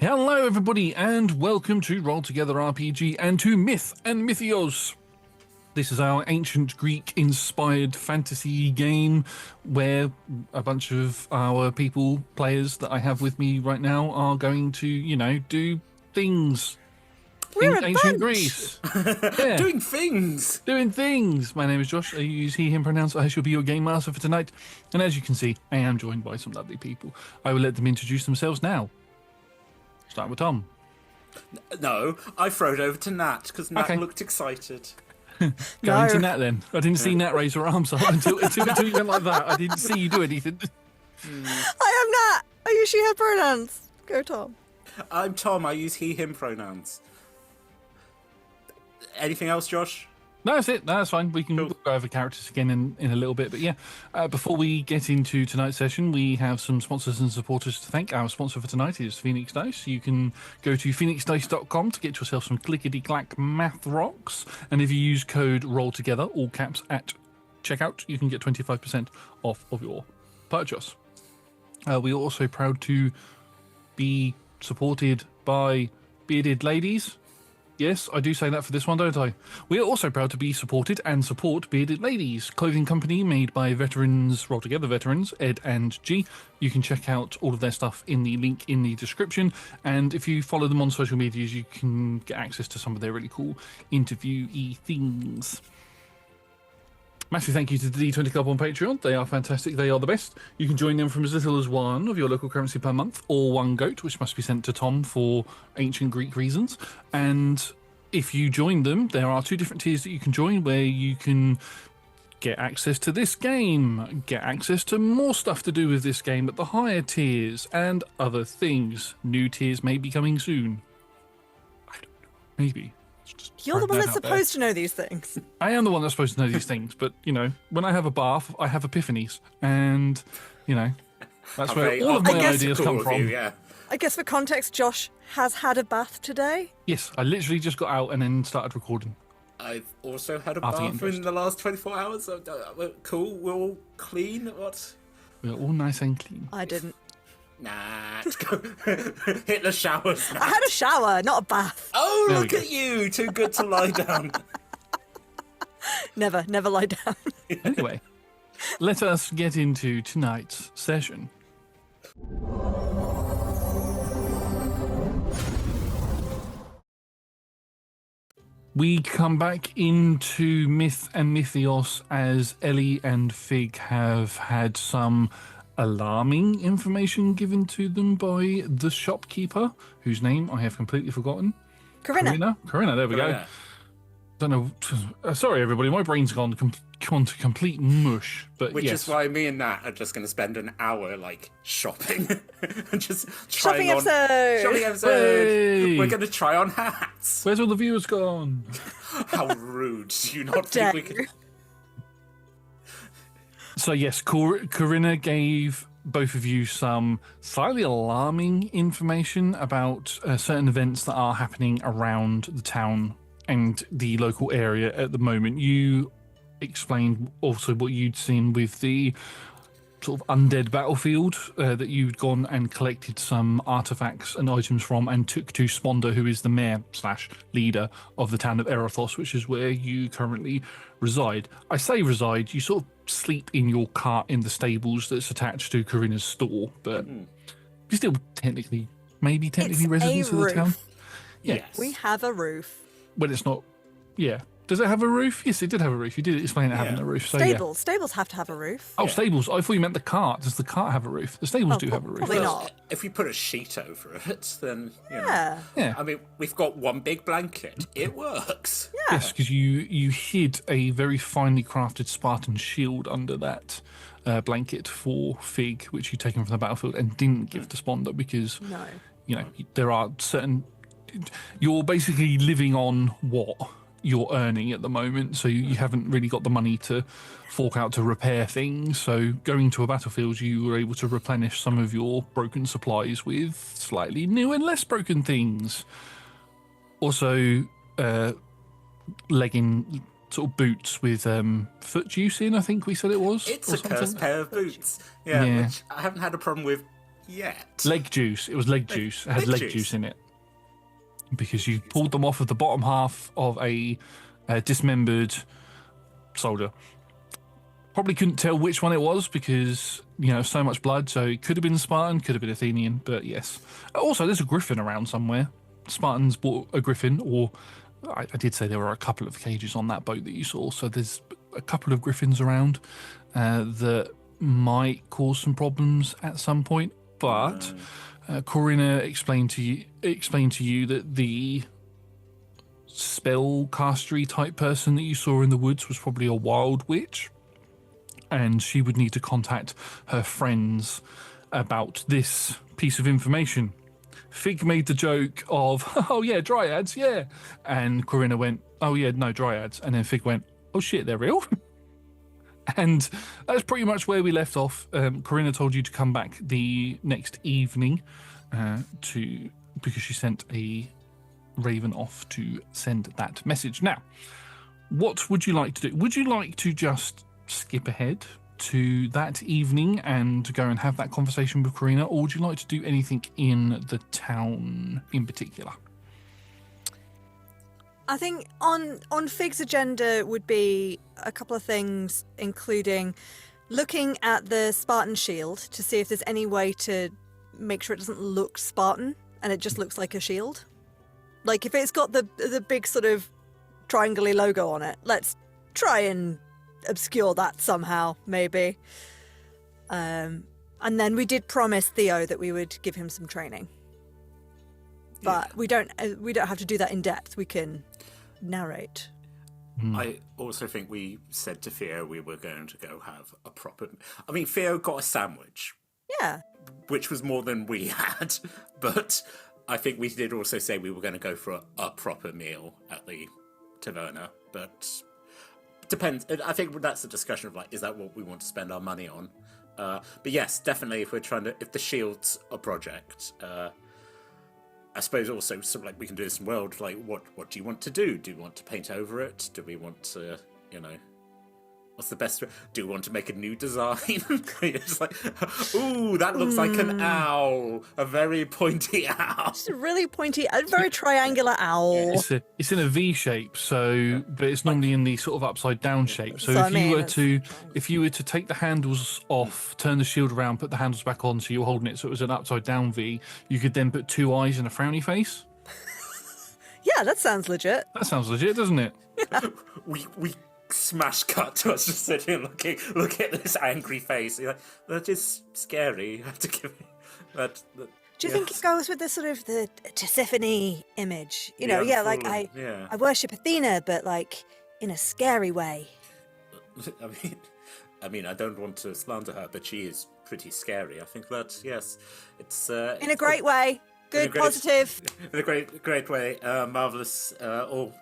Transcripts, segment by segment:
Hello everybody and welcome to Roll Together RPG and to Myth Mythios. This is our ancient Greek inspired fantasy game where a bunch of our players that I have with me right now are going to, do things. We're in a ancient bunch. Greece. Yeah. Doing things. Doing things. My name is Josh. I use he, him pronouns. I shall be your game master for tonight. And as you can see, I am joined by some lovely people. I will let them introduce themselves now. Start with Tom. No, I throw it over to Nat because Nat Okay. looked excited. Going to Nat then. I didn't see Nat raise her arms up until you went like that. I didn't see you do anything. I am Nat. I use she, her pronouns. Go, Tom. I'm Tom. I use he, him pronouns. Anything else, Josh? No, that's it. No, that's fine. We can go over characters again in a little bit. But yeah, before we get into tonight's session, we have some sponsors and supporters to thank. Our sponsor for tonight is Phoenix Dice. You can go to phoenixdice.com to get yourself some clickety-clack math rocks. And if you use code ROLLTOGETHER, all caps, at checkout, you can get 25% off of your purchase. We are also proud to be supported by Bearded Ladies. Yes, I do say that for this one, don't I? We are also proud to be supported and support Bearded Ladies, clothing company made by veterans, Roll Together veterans, Ed and G. You can check out all of their stuff in the link in the description. And if you follow them on social medias, you can get access to some of their really cool interview-y things. Massive thank you to the D20 Club on Patreon. They are fantastic. They are the best. You can join them from as little as one of your local currency per month, or one goat, which must be sent to Tom for ancient Greek reasons. And if you join them, there are two different tiers that you can join where you can get access to this game, get access to more stuff to do with this game at the higher tiers, and other things. New tiers may be coming soon. I don't know. Maybe. You're the one that's supposed to know these things. I am the one that's supposed to know these things, but, when I have a bath, I have epiphanies. And, that's where all of my ideas come from. Yeah. I guess for context, Josh has had a bath today. Yes, I literally just got out and then started recording. I've also had a After bath getting in the last 24 hours. Cool. We're all clean. What? We're all nice and clean. I didn't. Nah. Hit the showers. I had a shower, not a bath. Oh, There we look go. at you. Too good to lie down. Never lie down. Anyway, let us get into tonight's session. We come back into Myth and Mythios as Ellie and Fig have had some alarming information given to them by the shopkeeper, whose name I have completely forgotten. Corinna. Corinna, there we go. Yeah. Don't know. Sorry, everybody. My brain's gone to complete mush. But Which yes. is why me and Nat are just going to spend an hour, shopping. And just Shopping trying on... episode. Shopping episode. Hey. We're going to try on hats. Where's all the viewers gone? How rude. Do you not Dare think we can... So yes, Corinna gave both of you some slightly alarming information about certain events that are happening around the town and the local area at the moment. You explained also what you'd seen with the sort of undead battlefield that you'd gone and collected some artifacts and items from and took to Sponder, who is the mayor / leader of the town of Erothos, which is where you currently reside. I say reside, you sort of sleep in your cart in the stables that's attached to Corinna's store, but you're still technically It's residents a of the town. roof. Yeah. Yes. We have a roof. Well, it's not. Yeah. Does it have a roof? Yes, it did have a roof. You did explain it having a roof. So Stables. Stables have to have a roof. Oh, stables. I thought you meant the cart. Does the cart have a roof? The stables do have a roof. Probably not. If we put a sheet over it, then, Yeah. Yeah. I mean, we've got one big blanket. It works. Yeah. Yes, because you hid a very finely crafted Spartan shield under that blanket for Fig, which you'd taken from the battlefield and didn't give to Sponder because, No. there are certain... You're basically living on what you're earning at the moment, so you haven't really got the money to fork out to repair things. So going to a battlefield, you were able to replenish some of your broken supplies with slightly new and less broken things. Also, legging sort of boots with foot juice in, I think we said it was. It's or a something. cursed pair of boots. Yeah, Yeah. which I haven't had a problem with yet. Leg juice. It was leg juice. It had leg juice in it. Because you pulled them off of the bottom half of a dismembered soldier. Probably couldn't tell which one it was because, so much blood. So it could have been Spartan, could have been Athenian, but yes. Also, there's a griffin around somewhere. Spartans bought a griffin, or I did say there were a couple of cages on that boat that you saw. So there's a couple of griffins around that might cause some problems at some point. But Corinna explained to you that the spellcastery type person that you saw in the woods was probably a wild witch, and she would need to contact her friends about this piece of information. Fig made the joke of, "Oh yeah, dryads, yeah," and Corinna went, "Oh yeah, no dryads," and then Fig went, "Oh shit, they're real." And that's pretty much where we left off. Corinna told you to come back the next evening because she sent a raven off to send that message. Now, what would you like to do? Would you like to just skip ahead to that evening and go and have that conversation with Corinna, or would you like to do anything in the town in particular? I think on Fig's agenda would be a couple of things, including looking at the Spartan shield to see if there's any way to make sure it doesn't look Spartan and it just looks like a shield. Like if it's got the big sort of triangle-y logo on it, let's try and obscure that somehow, maybe. And then we did promise Theo that we would give him some training. But we don't have to do that in depth. We can narrate. I also think we said to Theo we were going to go have a proper... I mean, Theo got a sandwich. Yeah. Which was more than we had. But I think we did also say we were going to go for a proper meal at the taverna. But depends. I think that's a discussion of, like, is that what we want to spend our money on? But yes, definitely if the shield's a project... I suppose also sort of like we can do this in world, like what do you want to do? Do you want to paint over it? Do we want to, what's the best? Do we want to make a new design? It's like, ooh, that looks like an owl, a very pointy owl. It's a really pointy, a very triangular owl. It's in a V shape, but it's normally in the sort of upside down shape. So if you were to take the handles off, turn the shield around, put the handles back on, so you were holding it, so it was an upside down V, you could then put two eyes and a frowny face. Yeah, that sounds legit. That sounds legit, doesn't it? We smash cut to us just sitting look at this angry face. You're like, that is scary. You have to give me that. Do you think it goes with the sort of the Tisiphone image? I worship Athena, but like in a scary way. I mean, I don't want to slander her, but she is pretty scary. I think that it's in a great way. Good, positive. In a great way. Marvelous. All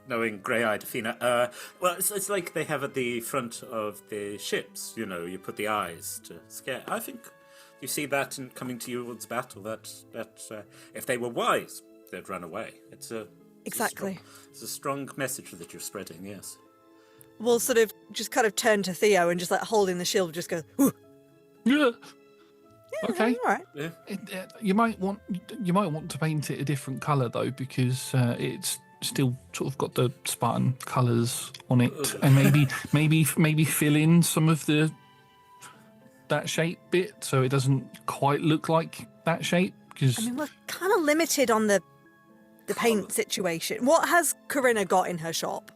knowing grey-eyed Athena. Well, it's like they have at the front of the ships. You put the eyes to scare. I think you see that in coming towards battle. That if they were wise, they'd run away. It's a strong message that you're spreading. Yes. We'll sort of just kind of turn to Theo and just like holding the shield, just go. Ooh. Yeah. Okay. All right. Yeah. You might want to paint it a different colour though, because it's still sort of got the Spartan colours on it, and maybe fill in some of that shape bit so it doesn't quite look like that shape. Because I mean, we're kind of limited on the paint situation. What has Corinna got in her shop?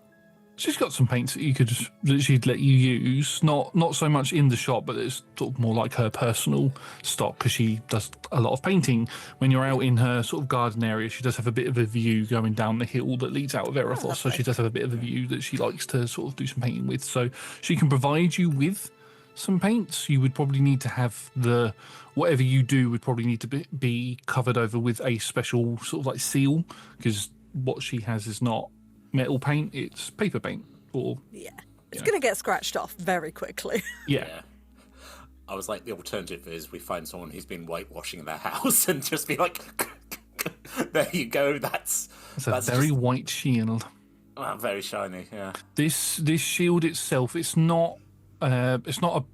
She's got some paints that she'd let you use, not so much in the shop, but it's sort of more like her personal stock, because she does a lot of painting. When you're out in her sort of garden area, she does have a bit of a view going down the hill that leads out of Erothos, so she does have a bit of a view that she likes to sort of do some painting with. So she can provide you with some paints. You would probably need to have whatever you do would probably need to be covered over with a special sort of like seal, because what she has is not metal paint, it's paper paint. It's going to get scratched off very quickly. Yeah. I was like, the alternative is we find someone who's been whitewashing their house and just be like, there you go, that's a very white shield. Very shiny, yeah. This shield itself, it's not a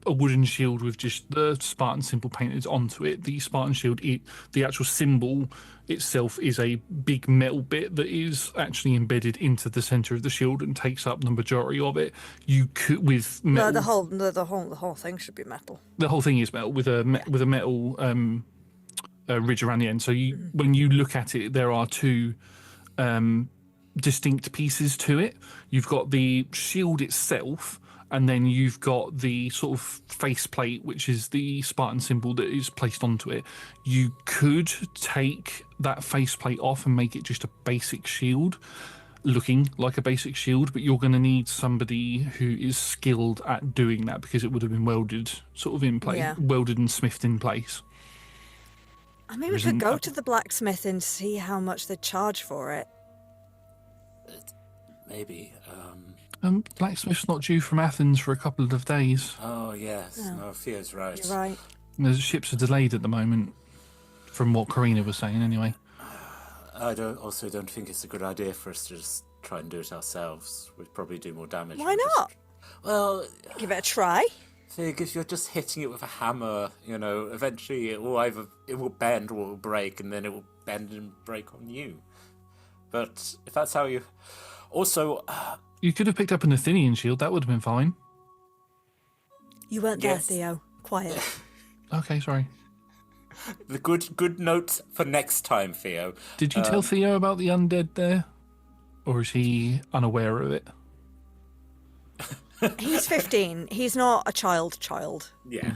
wooden shield with just the Spartan symbol painted onto it. The Spartan shield, the actual symbol itself, is a big metal bit that is actually embedded into the center of the shield and takes up the majority of it. You could with metal. No, the whole thing should be metal. The whole thing is metal with a metal ridge around the end. So when you look at it, there are two distinct pieces to it. You've got the shield itself, and then you've got the sort of faceplate, which is the Spartan symbol that is placed onto it. You could take that faceplate off and make it just a basic shield, looking like a basic shield, but you're going to need somebody who is skilled at doing that, because it would have been welded sort of in place, welded and smithed in place. I mean, we could go to the blacksmith and see how much they charge for it. Maybe. Blacksmith's not due from Athens for a couple of days. Oh, yes. No, Theo's right. You're right. The ships are delayed at the moment, from what Karina was saying, anyway. I also don't think it's a good idea for us to just try and do it ourselves. We'd probably do more damage. Why not? Well, give it a try. Think if you're just hitting it with a hammer, eventually it will bend or it will break, and then it will bend and break on you. But if that's how you... Also... You could have picked up an Athenian shield. That would have been fine. You weren't there, Theo. Quiet. Okay, sorry. The good note for next time, Theo. Did you tell Theo about the undead there? Or is he unaware of it? He's 15. He's not a child. Yeah.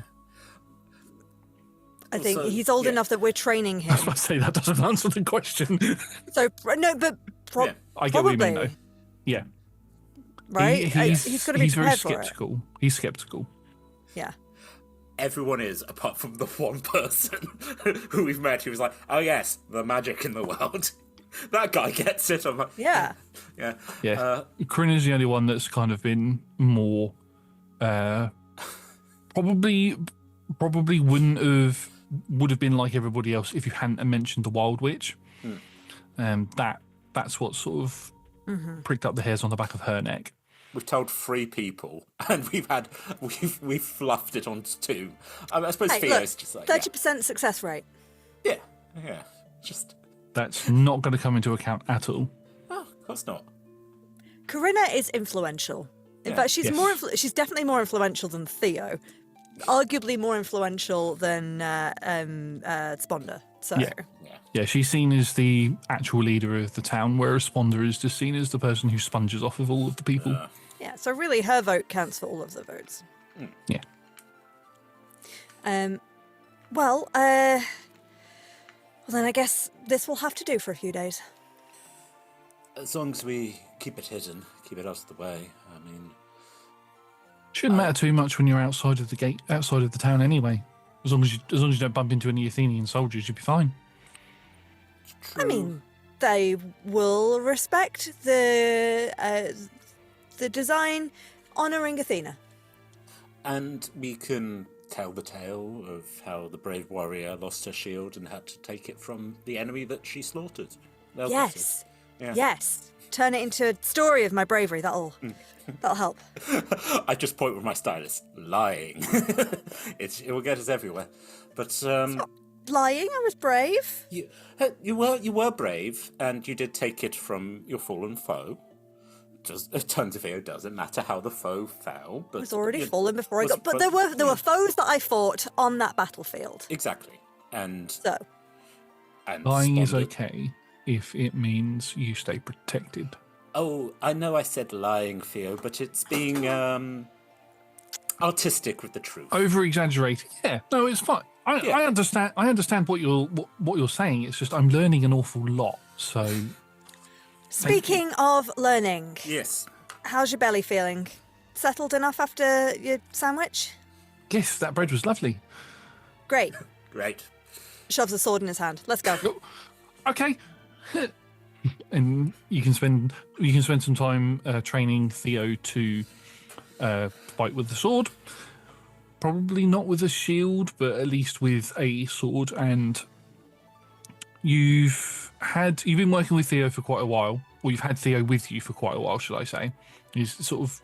I think he's old enough that we're training him. I was about to say, that doesn't answer the question. So, no, but I get what you mean, though. Yeah. Right? He's got to be very prepared for skeptical. it. He's skeptical. Yeah. Everyone is, apart from the one person who we've met who was like, oh yes, the magic in the world. That guy gets it. I'm like, yeah. Yeah. Karina's the only one that's kind of been more... probably would have been like everybody else if you hadn't mentioned the Wild Witch. That's what sort of pricked up the hairs on the back of her neck. We've told 3 people, and we've fluffed it onto 2. I suppose Theo's just like 30% success rate. Yeah, just that's not going to come into account at all. Oh, of course not. Karina is influential. In fact, she's she's definitely more influential than Theo. Arguably more influential than Sponda. So yeah, she's seen as the actual leader of the town, whereas Sponda is just seen as the person who sponges off of all of the people. Yeah, so really her vote counts for all of the votes. Yeah. Well, then I guess this will have to do for a few days. As long as we keep it hidden, keep it out of the way. I mean, shouldn't matter too much when you're outside of the gate, outside of the town anyway. As long as you don't bump into any Athenian soldiers, you'll be fine. I mean, they will respect the design honouring Athena. And we can tell the tale of how the brave warrior lost her shield and had to take it from the enemy that she slaughtered. Yes. Turn it into a story of my bravery. That'll help. I just point with my stylus. Lying. It will get us everywhere. But lying. I was brave. You were brave, and you did take it from your fallen foe. Tons of it doesn't matter how the foe fell. But it was already fallen before I got. But there were foes that I fought on that battlefield. Exactly, and lying is okay if it means you stay protected. Oh, I know I said lying, Theo, but it's being artistic with the truth. Over exaggerating. Yeah, no, it's fine. I understand. I understand what you're saying. It's just I'm learning an awful lot. So, speaking of learning, yes, how's your belly feeling? Settled enough after your sandwich? Yes, that bread was lovely. Great. Shoves a sword in his hand. Let's go. Okay. And you can spend some time training Theo to fight with the sword. Probably not with a shield, but at least with a sword. And you've been working with Theo for quite a while, or you've had Theo with you for quite a while, should I say? He's sort of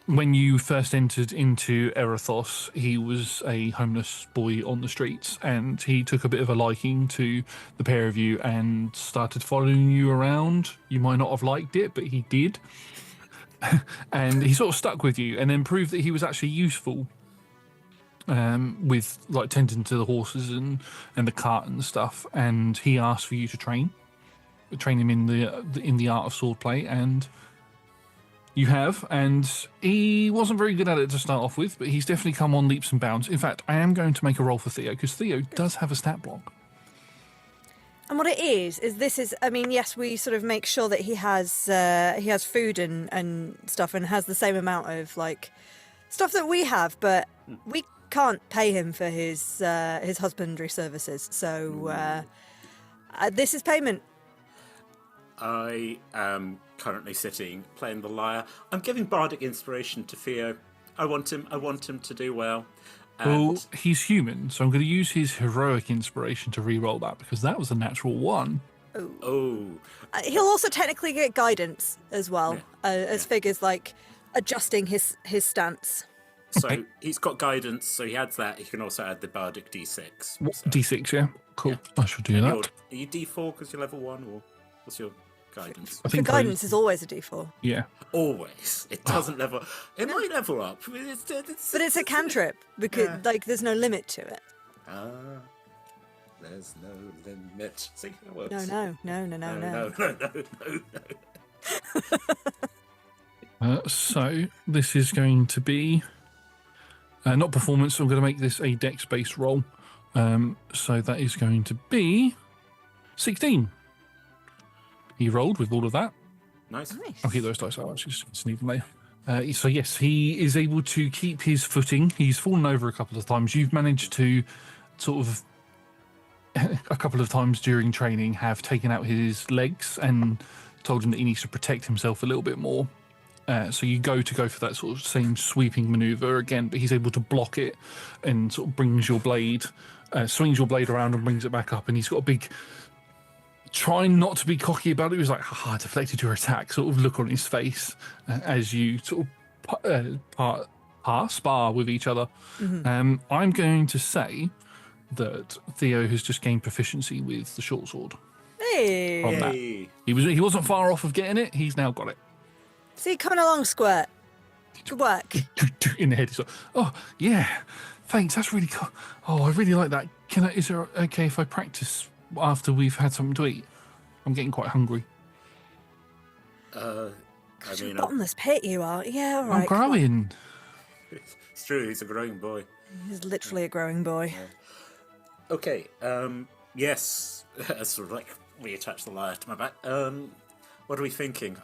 when you first entered into Erothos, he was a homeless boy on the streets, and he took a bit of a liking to the pair of you and started following you around. You might not have liked it, but he did. And he sort of stuck with you, and then proved that he was actually useful with like tending to the horses and the cart and stuff. And he asked for you to train him in the art of swordplay, and you have. And he wasn't very good at it to start off with, but he's definitely come on leaps and bounds. In fact, I am going to make a roll for Theo, because Theo does have a stat block. And what it is this is, I mean, yes, we sort of make sure that he has food and stuff, and has the same amount of like stuff that we have, but we can't pay him for his husbandry services. So this is payment. I am currently sitting playing the lyre. I'm giving bardic inspiration to Theo. I want him to do well. Well, he's human, so I'm going to use his heroic inspiration to re-roll that, because that was a natural 1. Oh. He'll also technically get guidance as well, as figures like adjusting his stance. So he's got guidance, so he adds that. He can also add the bardic D6. So. D6, yeah? Cool. I shall do that. Are you D4 because you're level 1, or what's your guidance? I The think guidance is always a D4. Yeah. Always. It doesn't level. It might level up. But it's a cantrip, because like there's no limit to it. There's no limit. See how it works. No. So this is going to be not performance. So I'm going to make this a dex-based roll. So that is going to be 16. He rolled with all of that. Nice. I'll keep those dice out. Actually, just need them later. So yes, he is able to keep his footing. He's fallen over a couple of times. You've managed to sort of a couple of times during training have taken out his legs and told him that he needs to protect himself a little bit more. So you go for that sort of same sweeping maneuver again, but he's able to block it and sort of brings your blade, swings your blade around and brings it back up. And he's got a big, trying not to be cocky about it. He was like, I deflected your attack, sort of look on his face as you sort of spar with each other. Mm-hmm. I'm going to say that Theo has just gained proficiency with the short sword. Hey. From that. He wasn't far off of getting it. He's now got it. See, coming along, Squirt. Good work. In the head, he's like, oh, yeah, thanks, that's really cool. Oh, I really like that. Is it okay if I practice after we've had something to eat? I'm getting quite hungry. Bottomless pit you are. Yeah, all right. I'm growing. It's true, he's a growing boy. He's literally a growing boy. Okay, yes. I sort of like reattach the lyre to my back. What are we thinking?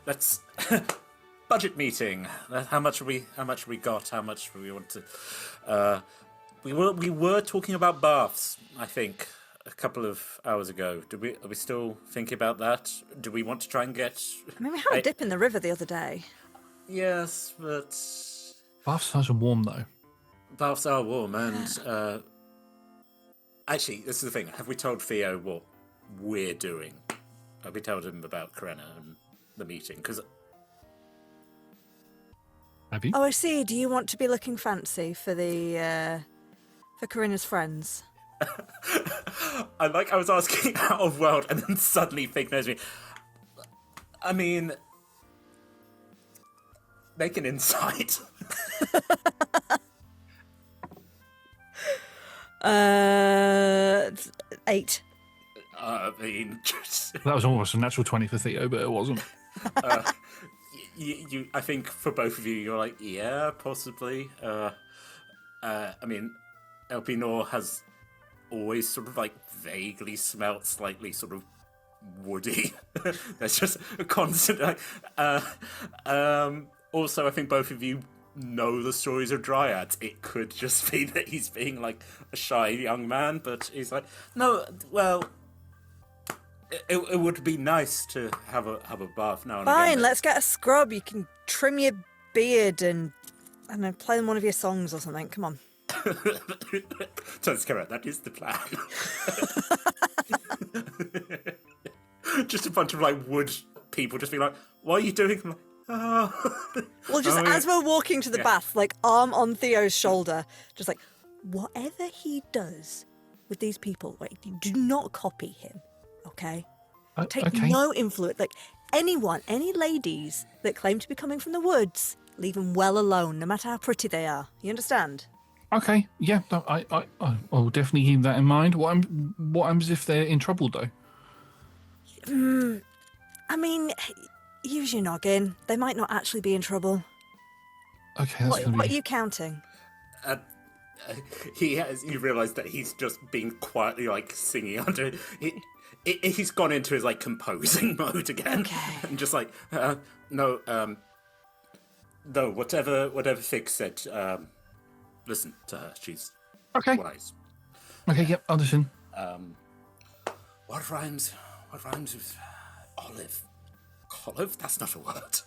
Let's budget meeting. How much we got? How much do we want to? We were talking about baths, I think, a couple of hours ago. Are we still thinking about that? Do we want to try and get? I mean, we had a dip in the river the other day. Yes, but Baths are warm though. Baths are warm, and actually, this is the thing. Have we told Theo what we're doing? Have we told him about Karenna and the meeting? Because have you? Oh, I see. Do you want to be looking fancy for the for Corinna's friends? I was asking out of world, and then suddenly Fig knows me. I mean, make an insight. 8. I mean, that was almost a natural 20 for Theo, but it wasn't. I think for both of you, you're like, yeah, possibly. I mean, Elpinor has always sort of like vaguely smelt slightly sort of woody. There's just a constant also, I think both of you know the stories of dryads. It could just be that he's being like a shy young man, but he's like, no, well, it would be nice to have a bath now and again. Fine, let's get a scrub. You can trim your beard and I don't know, play one of your songs or something. Come on. So it's correct. That is the plan. Just a bunch of like wood people just being like, "What are you doing?" I'm like, Well, just as we're walking to the bath, like arm on Theo's shoulder, just like, whatever he does with these people, like, you do not copy him, okay? Take okay. no influence. Like, anyone, any ladies that claim to be coming from the woods, leave them well alone, no matter how pretty they are. You understand? Okay, yeah, no, I'll definitely keep that in mind. What happens if they're in trouble, though? I mean, use your noggin. They might not actually be in trouble. Okay, that's What are you counting? You realise that he's just being quietly like singing under. He's gone into his like composing mode again, and just like no, whatever Fig said. Listen to her; she's wise. Okay, yep, I'll listen. What rhymes with olive? Olive? That's not a word.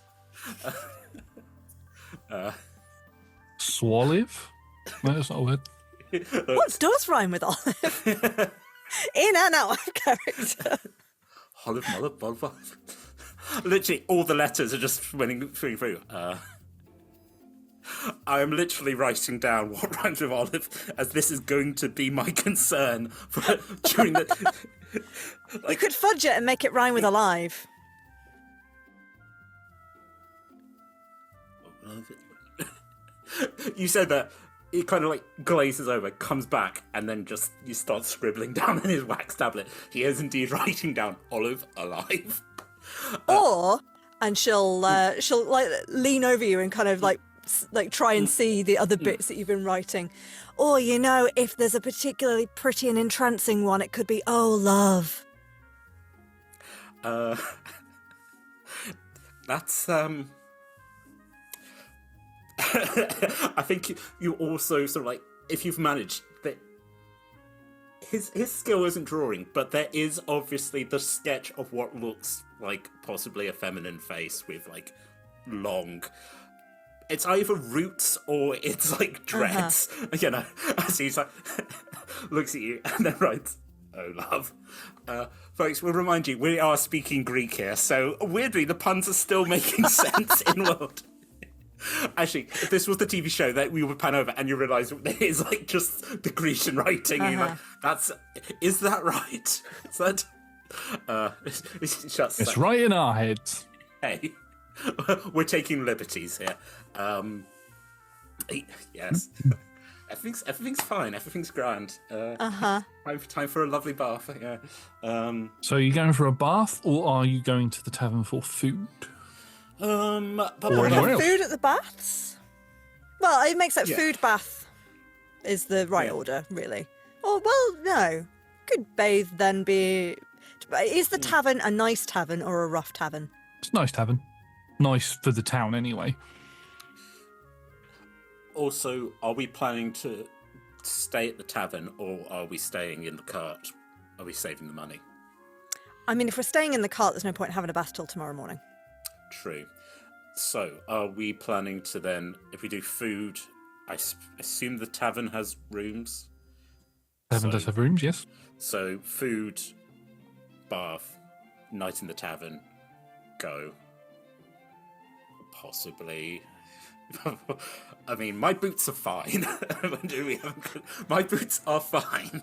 Swolive? No, that's not a word. What does rhyme with olive? In and out of character. Olive, olive. Literally, all the letters are just running through. I am literally writing down what rhymes with olive, as this is going to be my concern for during the. You could fudge it and make it rhyme with alive. You said that. He kind of like glazes over, comes back, and then just you start scribbling down on his wax tablet. He is indeed writing down olive alive. And she'll like lean over you and kind of like try and see the other bits that you've been writing. Or, you know, if there's a particularly pretty and entrancing one, it could be, oh, love. That's I think you also sort of like, if you've managed that, his skill isn't drawing, but there is obviously the sketch of what looks like possibly a feminine face with like long. It's either roots or it's like dreads, you know. As he's like looks at you and then writes, "Oh love." Folks, we'll remind you we are speaking Greek here, so weirdly the puns are still making sense in world. Actually, if this was the TV show that we would pan over and you realise it is like just the Grecian writing, you're like, is that right? Is that It's right in our heads. Hey, we're taking liberties here. Yes, everything's fine. Everything's grand. Time for a lovely bath. Yeah. So are you going for a bath, or are you going to the tavern for food? Or anywhere else? Food at the baths? Well, it makes that food bath is the right order, really. Oh, well, no. Could bathe then be... Is the tavern a nice tavern or a rough tavern? It's a nice tavern. Nice for the town, anyway. Also, are we planning to stay at the tavern, or are we staying in the cart? Are we saving the money? I mean, if we're staying in the cart, there's no point in having a bath till tomorrow morning. True. So, are we planning to then, if we do food, I assume the tavern has rooms? Tavern does have rooms, yes. So, food, bath, night in the tavern, go. Possibly. I mean, my boots are fine. My boots are fine.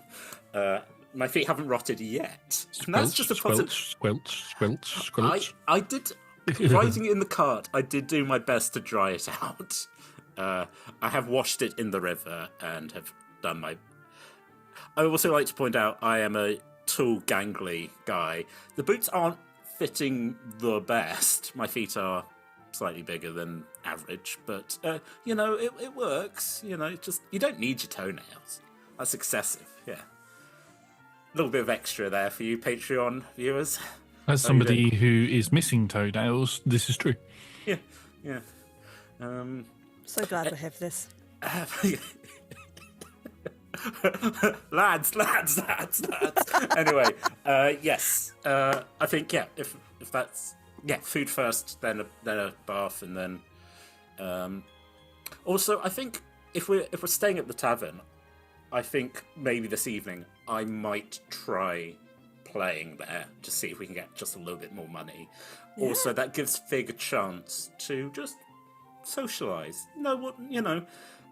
My feet haven't rotted yet. And that's just a positive. Squelch. I did. Riding in the cart, I did do my best to dry it out. I have washed it in the river and have done my... I would also like to point out I am a tall, gangly guy. The boots aren't fitting the best. My feet are slightly bigger than average, but, you know, it works. You know, just you don't need your toenails. That's excessive, yeah. A little bit of extra there for you Patreon viewers. As somebody who is missing toenails, this is true. Yeah. So glad we have this. lads. Anyway, yes. I think if that's food first, then a bath, and then. Also, I think if we're staying at the tavern, I think maybe this evening I might try playing there to see if we can get just a little bit more money. Yeah. Also, that gives Fig a chance to just socialise.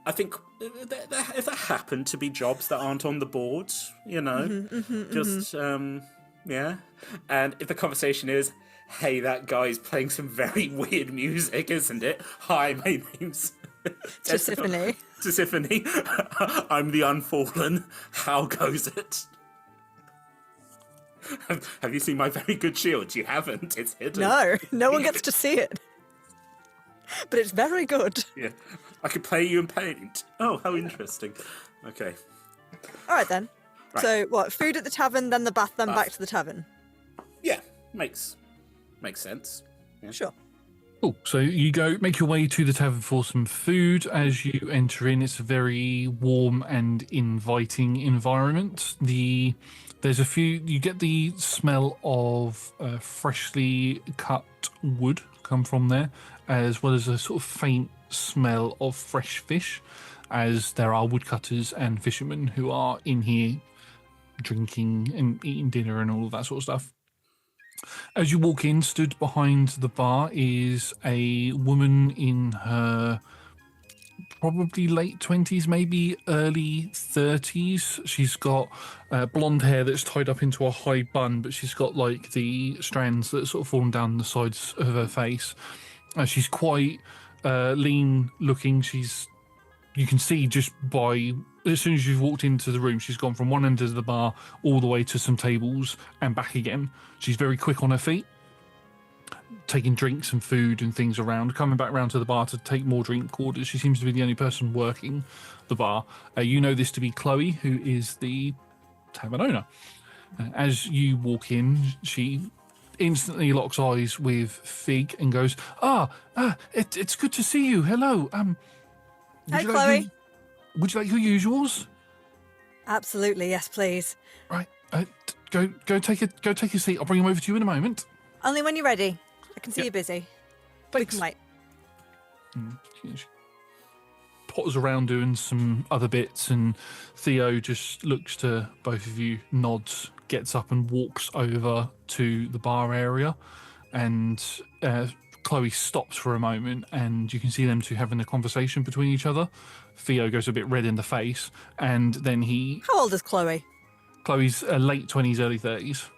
I think if there happen to be jobs that aren't on the board, yeah. And if the conversation is, hey, that guy's playing some very weird music, isn't it? Hi, my name's Tisiphone. I'm the Unfallen. How goes it? Have you seen my very good shield? You haven't. It's hidden. No one gets to see it. But it's very good. Yeah. I could play you in paint. Oh, how interesting. Okay. All right, then. Right. So, what? Food at the tavern, then the bath, then back to the tavern? Yeah. Makes sense. Yeah. Sure. Cool. So you go, make your way to the tavern for some food. As you enter in, it's a very warm and inviting environment. There's a few. You get the smell of freshly cut wood come from there, as well as a sort of faint smell of fresh fish, as there are woodcutters and fishermen who are in here drinking and eating dinner and all of that sort of stuff. As you walk in, stood behind the bar is a woman in her probably late 20s, maybe early 30s. She's got blonde hair that's tied up into a high bun, but she's got like the strands that sort of fallen down the sides of her face. She's quite lean looking. You can see just by, as soon as you've walked into the room, she's gone from one end of the bar all the way to some tables and back again. She's very quick on her feet, taking drinks and food and things around, coming back round to the bar to take more drink orders. She seems to be the only person working the bar. You know this to be Chloe, who is the tavern owner. As you walk in, she instantly locks eyes with Fig and goes, it's good to see you. Hello. Hi, Chloe. Would you like your usuals? Absolutely, yes, please. Right. Go take a seat. I'll bring them over to you in a moment. Only when you're ready. I can see you're busy. Thanks. We can wait. She potters around doing some other bits, and Theo just looks to both of you, nods, gets up and walks over to the bar area, and Chloe stops for a moment, and you can see them two having a conversation between each other. Theo goes a bit red in the face, and then How old is Chloe? Chloe's late 20s, early 30s.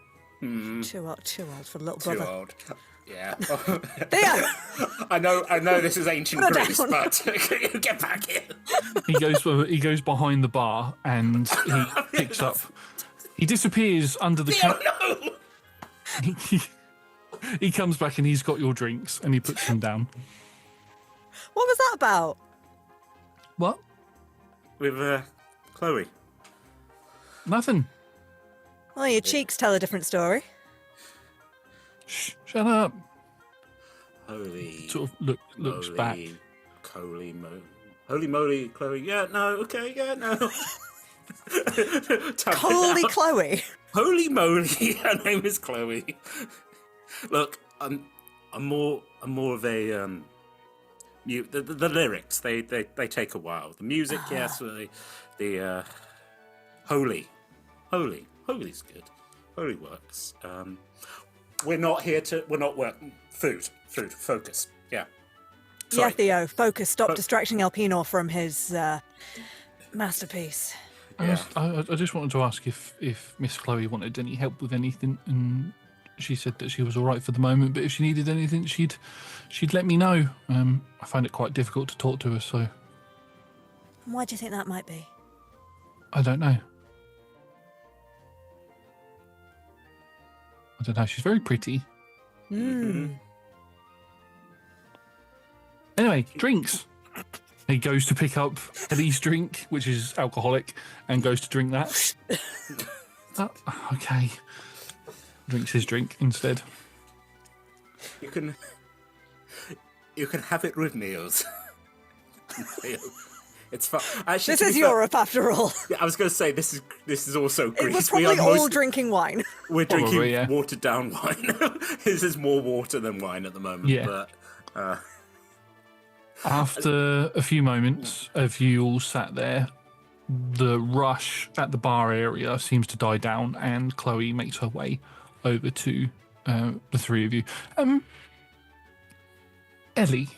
Too old for the little brother. Too old. Yeah. Theo! I know this is ancient Greece, but get back here. He goes behind the bar, and he picks up. He disappears under the counter. No! He comes back and he's got your drinks and he puts them down. What was that about? What? With Chloe. Nothing. Well, your cheeks tell a different story. Shh, shut up. Holy. Sort of looks back. Holy moly, Chloe. Yeah, no, okay, yeah, no. Holy Chloe. Holy moly, her name is Chloe. Look, I'm more of a the lyrics they take a while. The music, yes, the holy's good. Holy works. We're not working. Food focus. Yeah. Sorry. Yeah, Theo, focus. Stop distracting Elpenor from his masterpiece. Yeah. I just wanted to ask if Miss Chloe wanted any help with anything, and she said that she was all right for the moment, but if she needed anything, she'd let me know. I find it quite difficult to talk to her, so. Why do you think that might be? I don't know. She's very pretty. Anyway, drinks. He goes to pick up Eddie's drink, which is alcoholic, and goes to drink that. Okay. Drinks his drink instead. You can have it with meals. It's fun. Actually, this is Europe, after all. Yeah, I was going to say this is also Greece. We're probably all drinking wine. We're drinking watered down wine. This is more water than wine at the moment. Yeah. But after a few moments of you all sat there the rush at the bar area seems to die down, and Chloe makes her way over to the three of you. Ellie,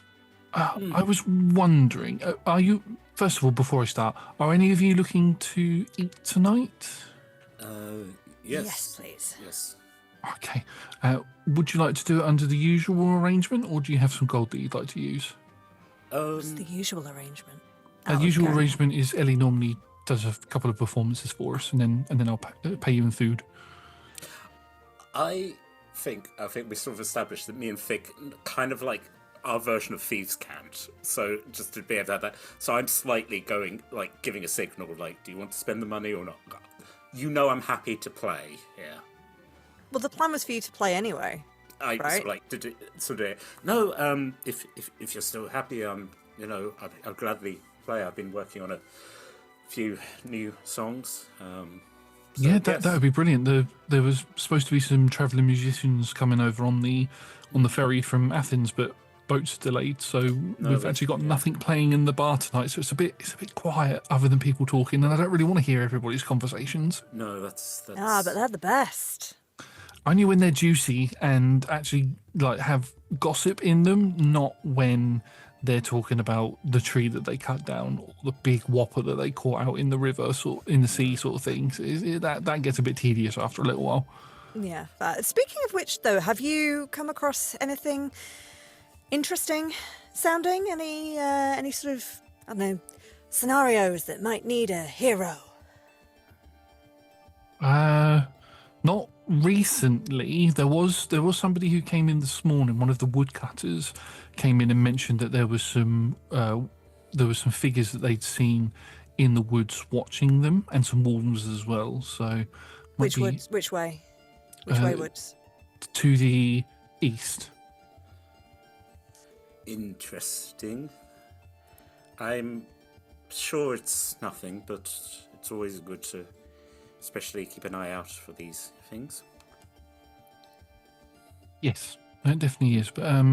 I was wondering, are you, first of all, before I start, are any of you looking to eat tonight? Yes. Yes, please. Yes. Okay. Would you like to do it under the usual arrangement, or do you have some gold that you'd like to use? What's the usual arrangement? The usual arrangement is Ellie normally does a couple of performances for us, and then I'll pay you in food. I think we sort of established that me and Fig kind of like our version of thieves' cant. So just to be able to have that. So I'm slightly going, like, giving a signal, like, do you want to spend the money or not? You know I'm happy to play, yeah. Well, the plan was for you to play anyway. I right? sort of like to do sort of no. If you're still happy, I'll gladly play. I've been working on a few new songs. That would be brilliant. There was supposed to be some travelling musicians coming over on the ferry from Athens, but boats delayed, so we've actually got nothing playing in the bar tonight. So it's a bit quiet, other than people talking, and I don't really want to hear everybody's conversations. No, that's but they're the best. Only when they're juicy and actually like have gossip in them, not when they're talking about the tree that they cut down or the big whopper that they caught out in the river, in the sea, sort of things. That gets a bit tedious after a little while. Yeah. Speaking of which, though, have you come across anything interesting sounding? Any sort of, I don't know, scenarios that might need a hero? Not recently. There was somebody who came in this morning. One of the woodcutters came in and mentioned that there was some figures that they'd seen in the woods watching them, and some wolves as well. So Which woods? Which way? Which way woods? To the east. interesting. I'm sure it's nothing, but it's always good to especially keep an eye out for these things. Yes, it definitely is. But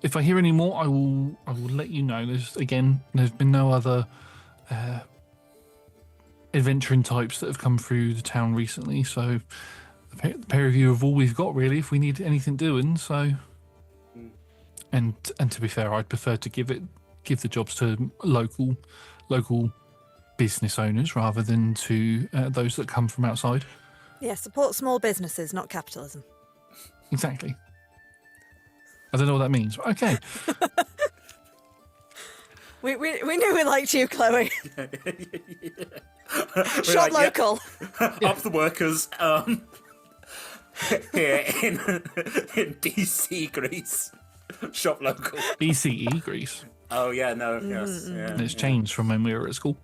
if I hear any more, I will let you know. There's been no other adventuring types that have come through the town recently. So the pair of you have all we've got, really, if we need anything doing. So, and to be fair, I'd prefer to give the jobs to local business owners rather than to those that come from outside. Yeah, support small businesses, not capitalism. Exactly. I don't know what that means. Okay. We knew we liked you, Chloe. Shop local. Yeah. Up the workers here in DC, Greece. Shop local. BCE, Greece. Oh, yeah, no, yes. Yeah, And it's changed from when we were at school.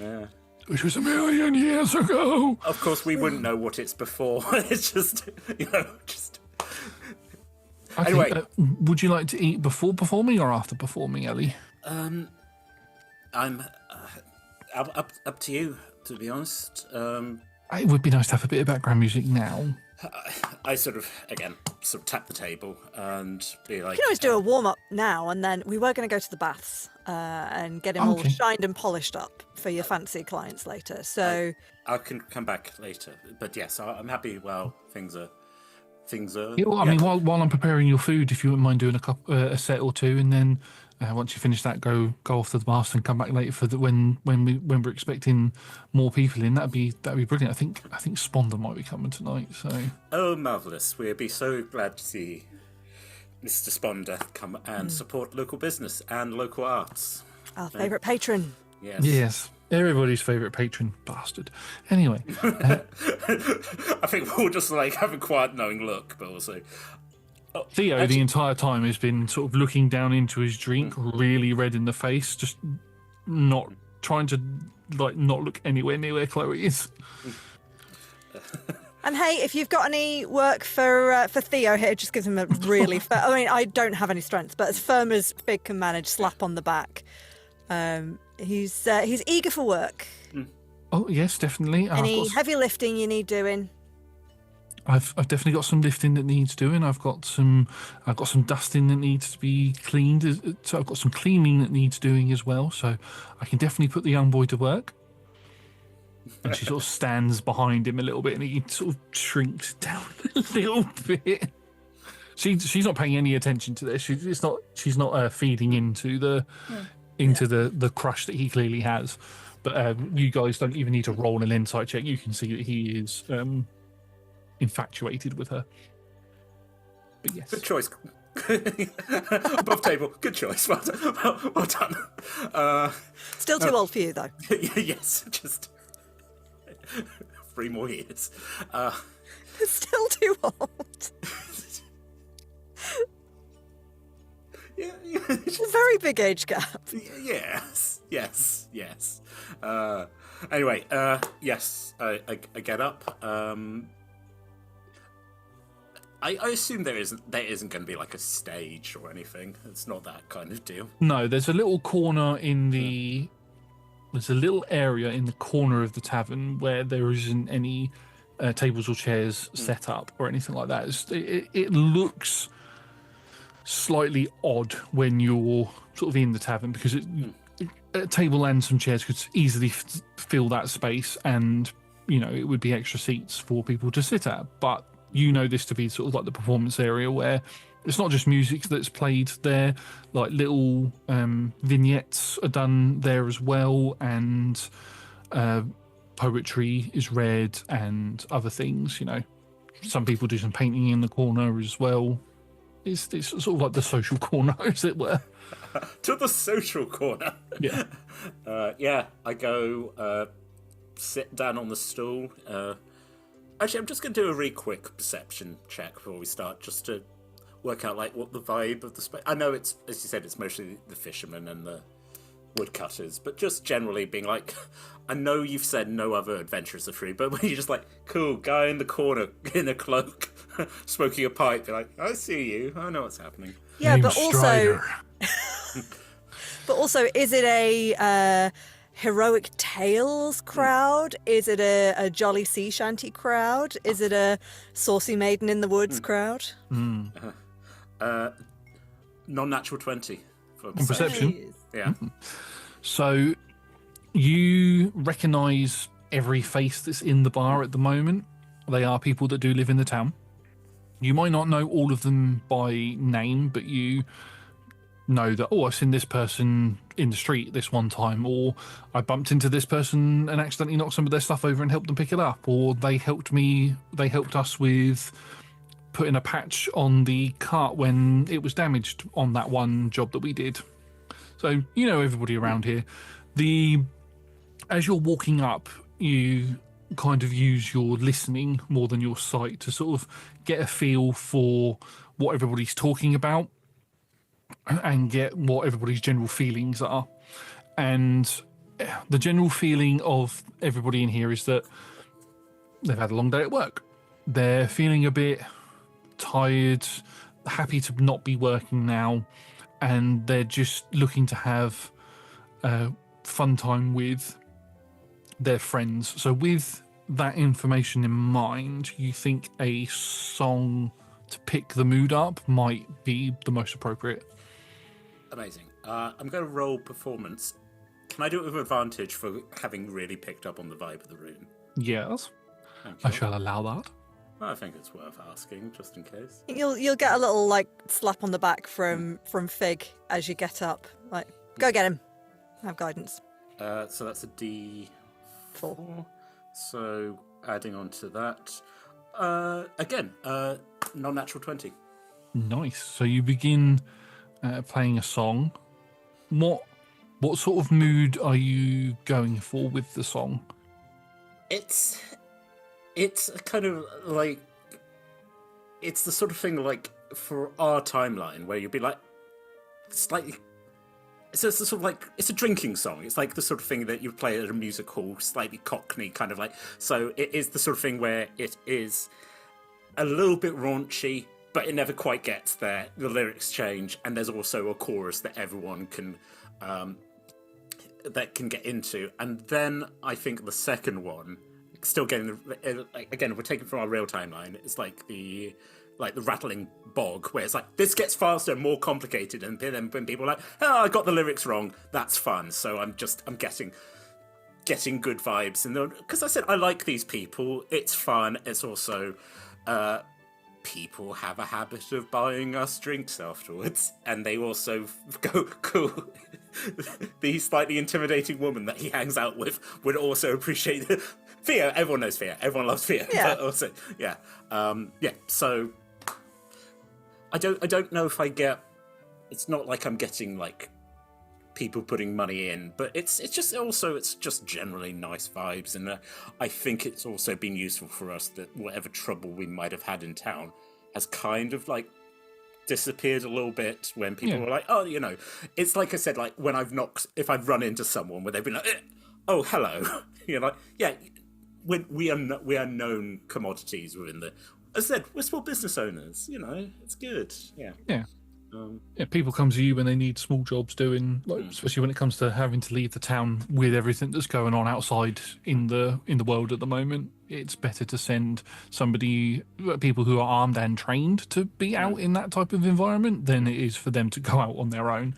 Yeah. Which was 1,000,000 years ago. Of course, we wouldn't know what it's before. It's just, just... Okay, Anyway. Would you like to eat before performing or after performing, Ellie? I'm up to you, to be honest. It would be nice to have a bit of background music now. I sort of tap the table and be like... You can always do a warm-up now, and then we were going to go to the baths and get him all shined and polished up for your fancy clients later. So I can come back later. But yes, I'm happy while things are... Yeah, well, I mean, while I'm preparing your food, if you wouldn't mind doing a set or two, and then once you finish that, go off to the baths and come back later for when we're expecting more people in. That'd be brilliant. I think Sponda might be coming tonight. So marvelous! We'd be so glad to see Mr. Sponda come and support local business and local arts. Our favourite patron. Yes. Everybody's favourite patron, bastard. Anyway. I think we're all just like have a quiet knowing look, but also... Theo, the entire time, has been sort of looking down into his drink, really red in the face, just not trying to not look anywhere near where Chloe is. And hey, if you've got any work for Theo here, just give him a really I mean, I don't have any strength, but as firm as Fig can manage, slap on the back. He's eager for work. Oh yes, definitely. Any heavy lifting you need doing? I've definitely got some lifting that needs doing. I've got some dusting that needs to be cleaned. So I've got some cleaning that needs doing as well. So I can definitely put the young boy to work. And she sort of stands behind him a little bit, and he sort of shrinks down a little bit. She's not paying any attention to this. She's not feeding into the crush that he clearly has. But you guys don't even need to roll an insight check. You can see that he is infatuated with her. But yes, Good choice. Above table. Good choice. Well done. Well done. Still too old for you, though. Yes, just 3 more years. Still too old. Yeah, It's a very big age gap. yes. Anyway, yes, I get up. I assume there isn't going to be like a stage or anything. It's not that kind of deal. no. There's a little corner there's a little area in the corner of the tavern where there isn't any tables or chairs set up or anything like that. It looks slightly odd when you're sort of in the tavern, because a table and some chairs could easily fill that space, and it would be extra seats for people to sit at. But this to be sort of like the performance area where it's not just music that's played there, like little vignettes are done there as well, and poetry is read and other things. Some people do some painting in the corner as well. It's sort of like the social corner, as it were. To the social corner. Yeah. Yeah, I go sit down on the stool. Actually, I'm just going to do a really quick perception check before we start, just to work out like what the vibe of the space. I know it's, as you said, it's mostly the fishermen and the woodcutters, but just generally being like, I know you've said no other adventurers are free, but when you're just like, cool guy in the corner in a cloak, smoking a pipe, you're like, I see you, I know what's happening. Yeah, Name's but also, Strider. is it a heroic tales crowd? Is it a jolly sea shanty crowd? Is it a saucy maiden in the woods crowd? Non-natural 20 for On perception. Yeah. So you recognise every face that's in the bar at the moment. They are people that do live in the town. You might not know all of them by name, but you know that, I've seen this person in the street this one time, or I bumped into this person and accidentally knocked some of their stuff over and helped them pick it up, or they helped us with putting a patch on the cart when it was damaged on that one job that we did. So everybody around here. As you're walking up, you kind of use your listening more than your sight to sort of get a feel for what everybody's talking about and get what everybody's general feelings are. And the general feeling of everybody in here is that they've had a long day at work. They're feeling a bit tired, happy to not be working now, and they're just looking to have fun time with their friends. So with that information in mind, you think a song to pick the mood up might be the most appropriate. Amazing. I'm going to roll performance. Can I do it with advantage for having really picked up on the vibe of the room? Yes, Thank I you. shall allow that. I think it's worth asking, just in case. You'll get a little slap on the back from Fig as you get up. Like, go get him. Have guidance. So that's a D4. So adding on to that, again, non-natural 20. Nice. So you begin playing a song. What sort of mood are you going for with the song? It's kind of like, it's the sort of thing like for our timeline where you'd be like slightly. So it's the sort of like, it's a drinking song. It's like the sort of thing that you play at a music hall, slightly cockney, kind of like. So it is the sort of thing where it is a little bit raunchy, but it never quite gets there. The lyrics change, and there's also a chorus that everyone can get into. And then I think the second one, still getting again, we're taking from our real timeline. It's like the rattling bog, where it's like, this gets faster and more complicated, and then when people are like, oh, I got the lyrics wrong, that's fun. So I'm getting getting good vibes, and because I said I like these people, it's fun. It's also people have a habit of buying us drinks afterwards, and they also go, cool. The slightly intimidating woman that he hangs out with would also appreciate Theo. Everyone knows Theo. Everyone loves Theo. Yeah. But also, yeah. So I don't know if I get. It's not like I'm getting like people putting money in, but it's just generally nice vibes, and I think it's also been useful for us that whatever trouble we might have had in town has kind of like disappeared a little bit when people were like, oh, it's like I said, like when if I've run into someone where they've been like, oh, hello, like, yeah, when we are known commodities within the. As I said, we're small business owners. It's good. Yeah. Yeah. People come to you when they need small jobs doing, like especially when it comes to having to leave the town with everything that's going on outside in the world at the moment. It's better to send people who are armed and trained to be out in that type of environment than it is for them to go out on their own.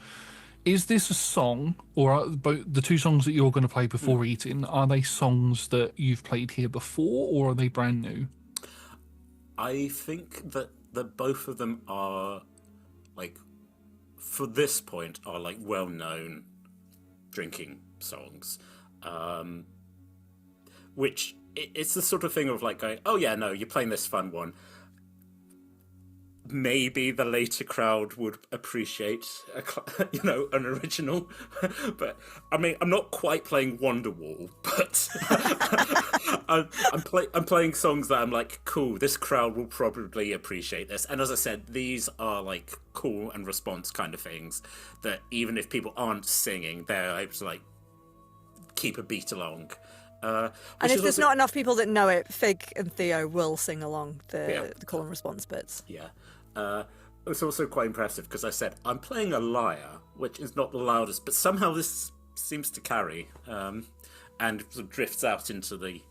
Is this a song, or are both the two songs that you're going to play before eating? Are they songs that you've played here before, or are they brand new? I think that both of them are. Like, for this point, are like well-known drinking songs, which it's the sort of thing of like going, oh yeah, no, you're playing this fun one. Maybe the later crowd would appreciate, an original, but I mean, I'm not quite playing Wonderwall, but I'm playing songs that I'm like, cool, this crowd will probably appreciate this. And as I said, these are like call and response kind of things that even if people aren't singing, they're able to like keep a beat along. And if there's not enough people that know it, Fig and Theo will sing along the call and response bits. Yeah. It's also quite impressive because I said I'm playing a lyre, which is not the loudest, but somehow this seems to carry and sort of drifts out into the.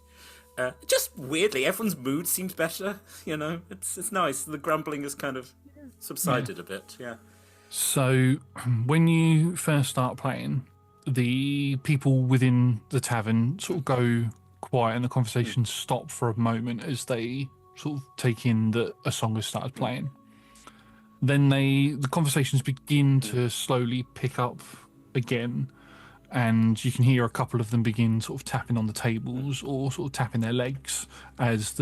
Just weirdly, everyone's mood seems better. It's nice. The grumbling has kind of subsided a bit. Yeah. So when you first start playing, the people within the tavern sort of go quiet and the conversations stop for a moment as they sort of take in that a song has started playing. Then the conversations begin to slowly pick up again, and you can hear a couple of them begin sort of tapping on the tables or sort of tapping their legs as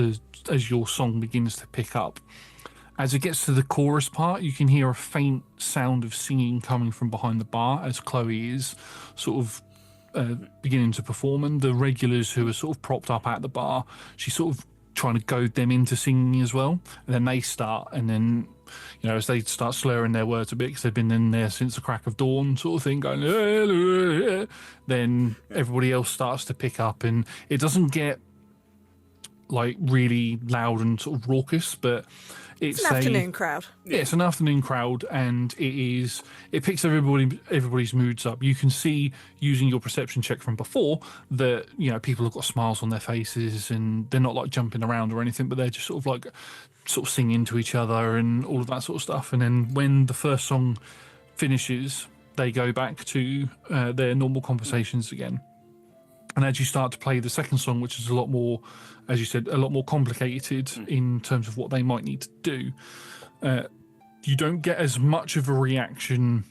your song begins to pick up. As it gets to the chorus part, you can hear a faint sound of singing coming from behind the bar as Chloe is sort of beginning to perform, and the regulars who are sort of propped up at the bar, she's sort of trying to goad them into singing as well. And then they start, and then as they start slurring their words a bit because they've been in there since the crack of dawn sort of thing, going then everybody else starts to pick up, and it doesn't get like really loud and sort of raucous, but it's an afternoon crowd. Yeah, it's an afternoon crowd, and it picks everybody's moods up. You can see, using your perception check from before, that people have got smiles on their faces and they're not like jumping around or anything, but they're just sort of singing to each other and all of that sort of stuff. And then when the first song finishes, they go back to their normal conversations again. And as you start to play the second song, which is a lot more, as you said, a lot more complicated in terms of what they might need to do, you don't get as much of a reaction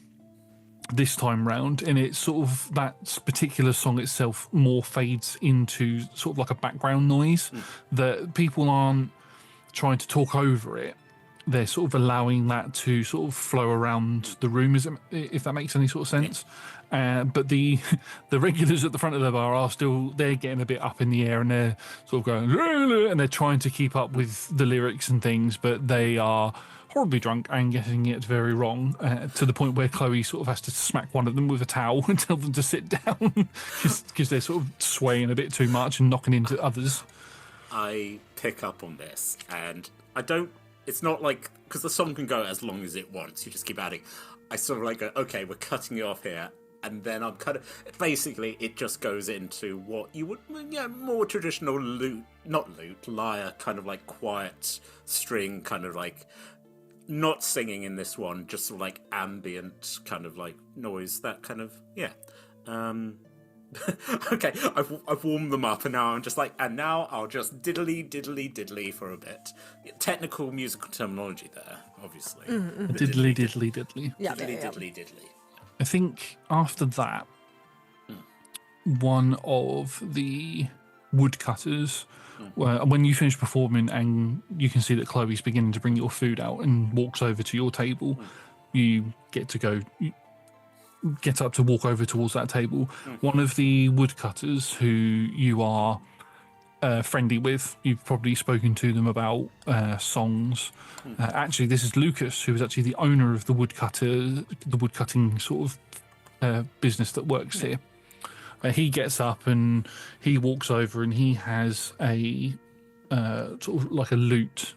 this time round, and it's sort of that particular song itself more fades into sort of like a background noise that people aren't trying to talk over it. They're sort of allowing that to sort of flow around the room, if that makes any sort of sense. But the regulars at the front of the bar are still, they're getting a bit up in the air and they're sort of going, and they're trying to keep up with the lyrics and things, but they are horribly drunk and getting it very wrong, to the point where Chloe sort of has to smack one of them with a towel and tell them to sit down because they're sort of swaying a bit too much and knocking into others. I pick up on this, and I don't. It's not like, because the song can go as long as it wants. You just keep adding. I sort of like go, okay, we're cutting you off here, and then I'm kind of basically it just goes into what you would, more traditional lyre, kind of like quiet string, kind of like not singing in this one, just sort of like ambient kind of like noise, that kind of Okay, I've warmed them up, and now I'm just like, and now I'll just diddly for a bit. Technical musical terminology there, obviously. Diddly. Yeah. Diddly. I think after that, one of the woodcutters, when you finish performing and you can see that Chloe's beginning to bring your food out and walks over to your table, you get up to walk over towards that table. One of the woodcutters who you are friendly with, you've probably spoken to them about songs. Actually, this is Lucas, who is actually the owner of the woodcutting sort of business that works here. He gets up and he walks over and he has a sort of like a lute,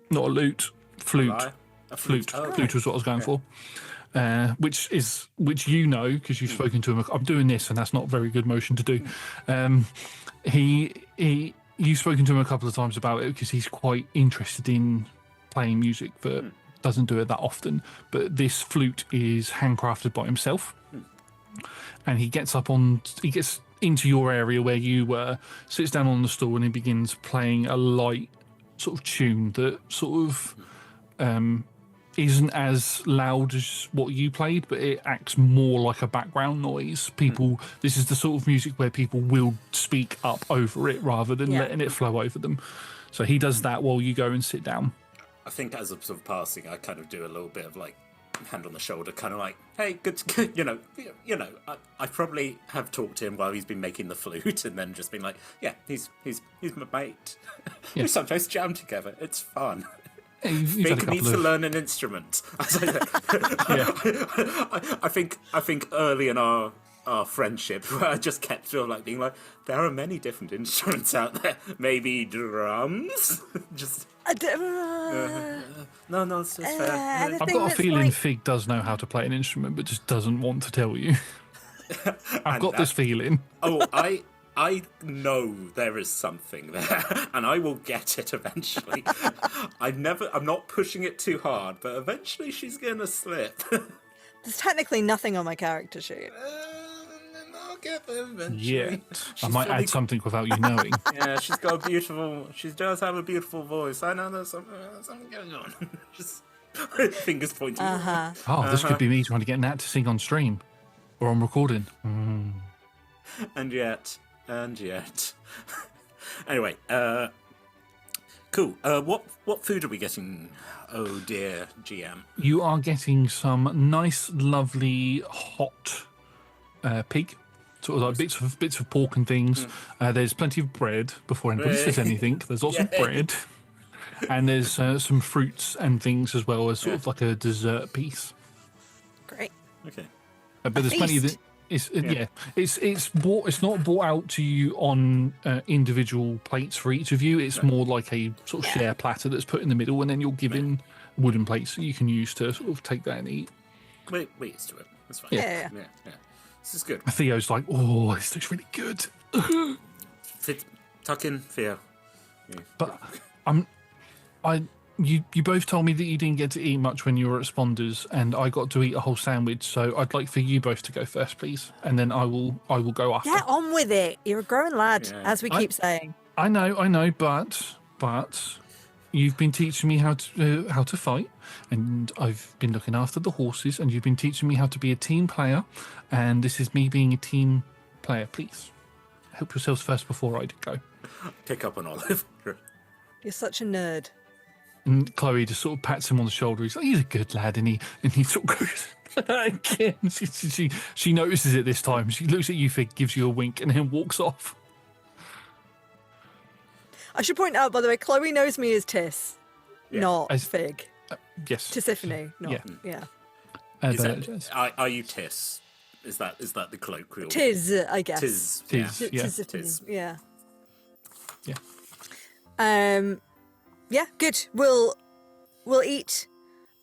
not a lute, flute. A flute. Oh, flute was what I was going for. Which you know because you've spoken to him. I'm doing this, and that's not a very good motion to do. You've spoken to him a couple of times about it because he's quite interested in playing music, but doesn't do it that often. But this flute is handcrafted by himself, and he gets into your area where you were, sits down on the stool, and he begins playing a light sort of tune that sort of isn't as loud as what you played, but it acts more like a background noise. This is the sort of music where people will speak up over it rather than letting it flow over them. So he does that while you go and sit down. I think as a sort of passing, I kind of do a little bit of like hand on the shoulder, kind of like, hey, good, I probably have talked to him while he's been making the flute, and then just been like, yeah, he's my mate. We sometimes jam together. It's fun. Fig needs to learn an instrument. I think early in our friendship, I just kept sort of like being like, there are many different instruments out there. Maybe drums. Just no, it's fair. I've got a feeling Fig does know how to play an instrument, but just doesn't want to tell you. I've got this feeling. I know there is something there, and I will get it eventually. I'm not pushing it too hard, but eventually she's gonna slip. There's technically nothing on my character sheet. I'll get there eventually. Yeah, I might add something without you knowing. Yeah, she does have a beautiful voice. I know there's something going on. Just fingers pointing. Oh, this could be me trying to get Nat to sing on stream or on recording. And yet. Anyway, cool. What food are we getting? Oh dear, GM. You are getting some nice, lovely hot pig, sort of like bits of pork and things. There's plenty of bread before anybody says anything. There's lots of bread, and there's some fruits and things as well as sort of like a dessert piece. Great. Okay. But there's plenty of it. It's not brought out to you on individual plates for each of you. It's more like a sort of share platter that's put in the middle, and then you're given wooden plates that you can use to sort of take that and eat. We're used to it. That's fine. Yeah. This is good. Theo's like, oh, this looks really good. Tuck in, Theo. Yeah. But You both told me that you didn't get to eat much when you were at Sponders, and I got to eat a whole sandwich. So I'd like for you both to go first, please, and then I will go after. Get on with it. You're a grown lad, as we keep saying. I know, but you've been teaching me how to fight, and I've been looking after the horses, and you've been teaching me how to be a team player, and this is me being a team player. Please help yourselves first before I go. Pick up an olive. You're such a nerd. And Chloe just sort of pats him on the shoulder. He's like, he's a good lad. And he sort of goes, again. She notices it this time. She looks at you, Fig, gives you a wink, and then walks off. I should point out, by the way, Chloe knows me as Tiss, not as Fig. Yes. Tisiphone, not, Are you Tiss? Is that the colloquial? Tis, I guess. Tis. Tisiphone, yeah. Yeah. Yeah, good. We'll eat.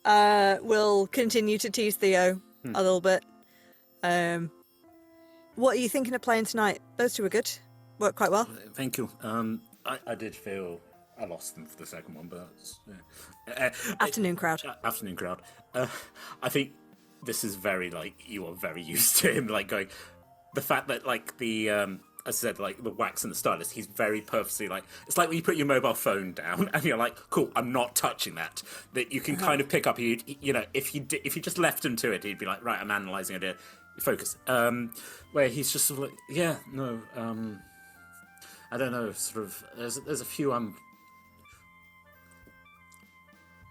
We'll continue to tease Theo a little bit. What are you thinking of playing tonight? Those two were good. Worked quite well. Thank you. I did feel I lost them for the second one, but Afternoon crowd. Afternoon crowd. I think this is very like you are very used to him like going. the fact that like the as I said, like the wax and the stylus, he's very purposely like, it's like when you put your mobile phone down and you're like, cool, I'm not touching that. That you can kind of pick up. You know, if you just left him to it, he'd be like, right, I'm analysing it. Focus. Where he's just sort of like, yeah, no, I don't know. Sort of, there's a few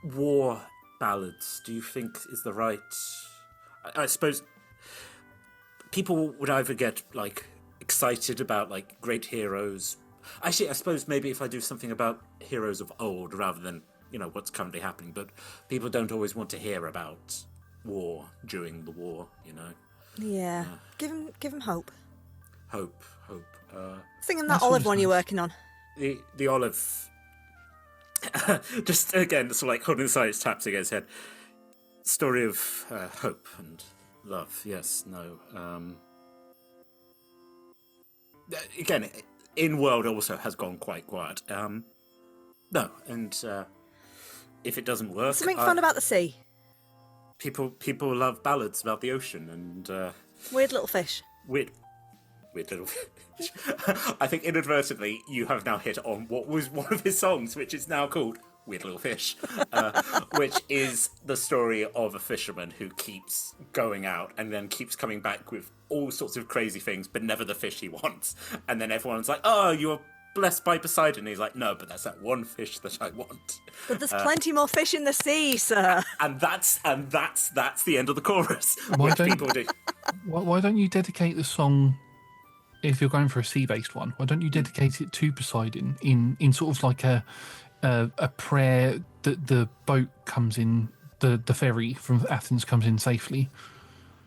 war ballads. Do you think is the right? I suppose people would either get like excited about like great heroes. Actually, I suppose maybe if I do something about heroes of old rather than what's currently happening, but people don't always want to hear about war during the war. Yeah. Give him hope. Hope. Singing that Olive one you're working on. The Olive. Just again, sort of like holding aside its taps against his head. Story of hope and love. Yes. No. Again, in world also has gone quite quiet. No, and if it doesn't work, something fun about the sea. People love ballads about the ocean and weird little fish. Weird little fish. I think inadvertently you have now hit on what was one of his songs, which is now called Weird Little Fish, which is the story of a fisherman who keeps going out and then keeps coming back with all sorts of crazy things, but never the fish he wants. And then everyone's like, "Oh, you're blessed by Poseidon." And he's like, "No, but that's that one fish that I want." But there's plenty more fish in the sea, sir. And that's the end of the chorus. Why which don't- people do. Why don't you dedicate the song, if you're going for a sea-based one, why don't you dedicate it to Poseidon in sort of like a prayer that the boat comes in, the ferry from Athens comes in safely?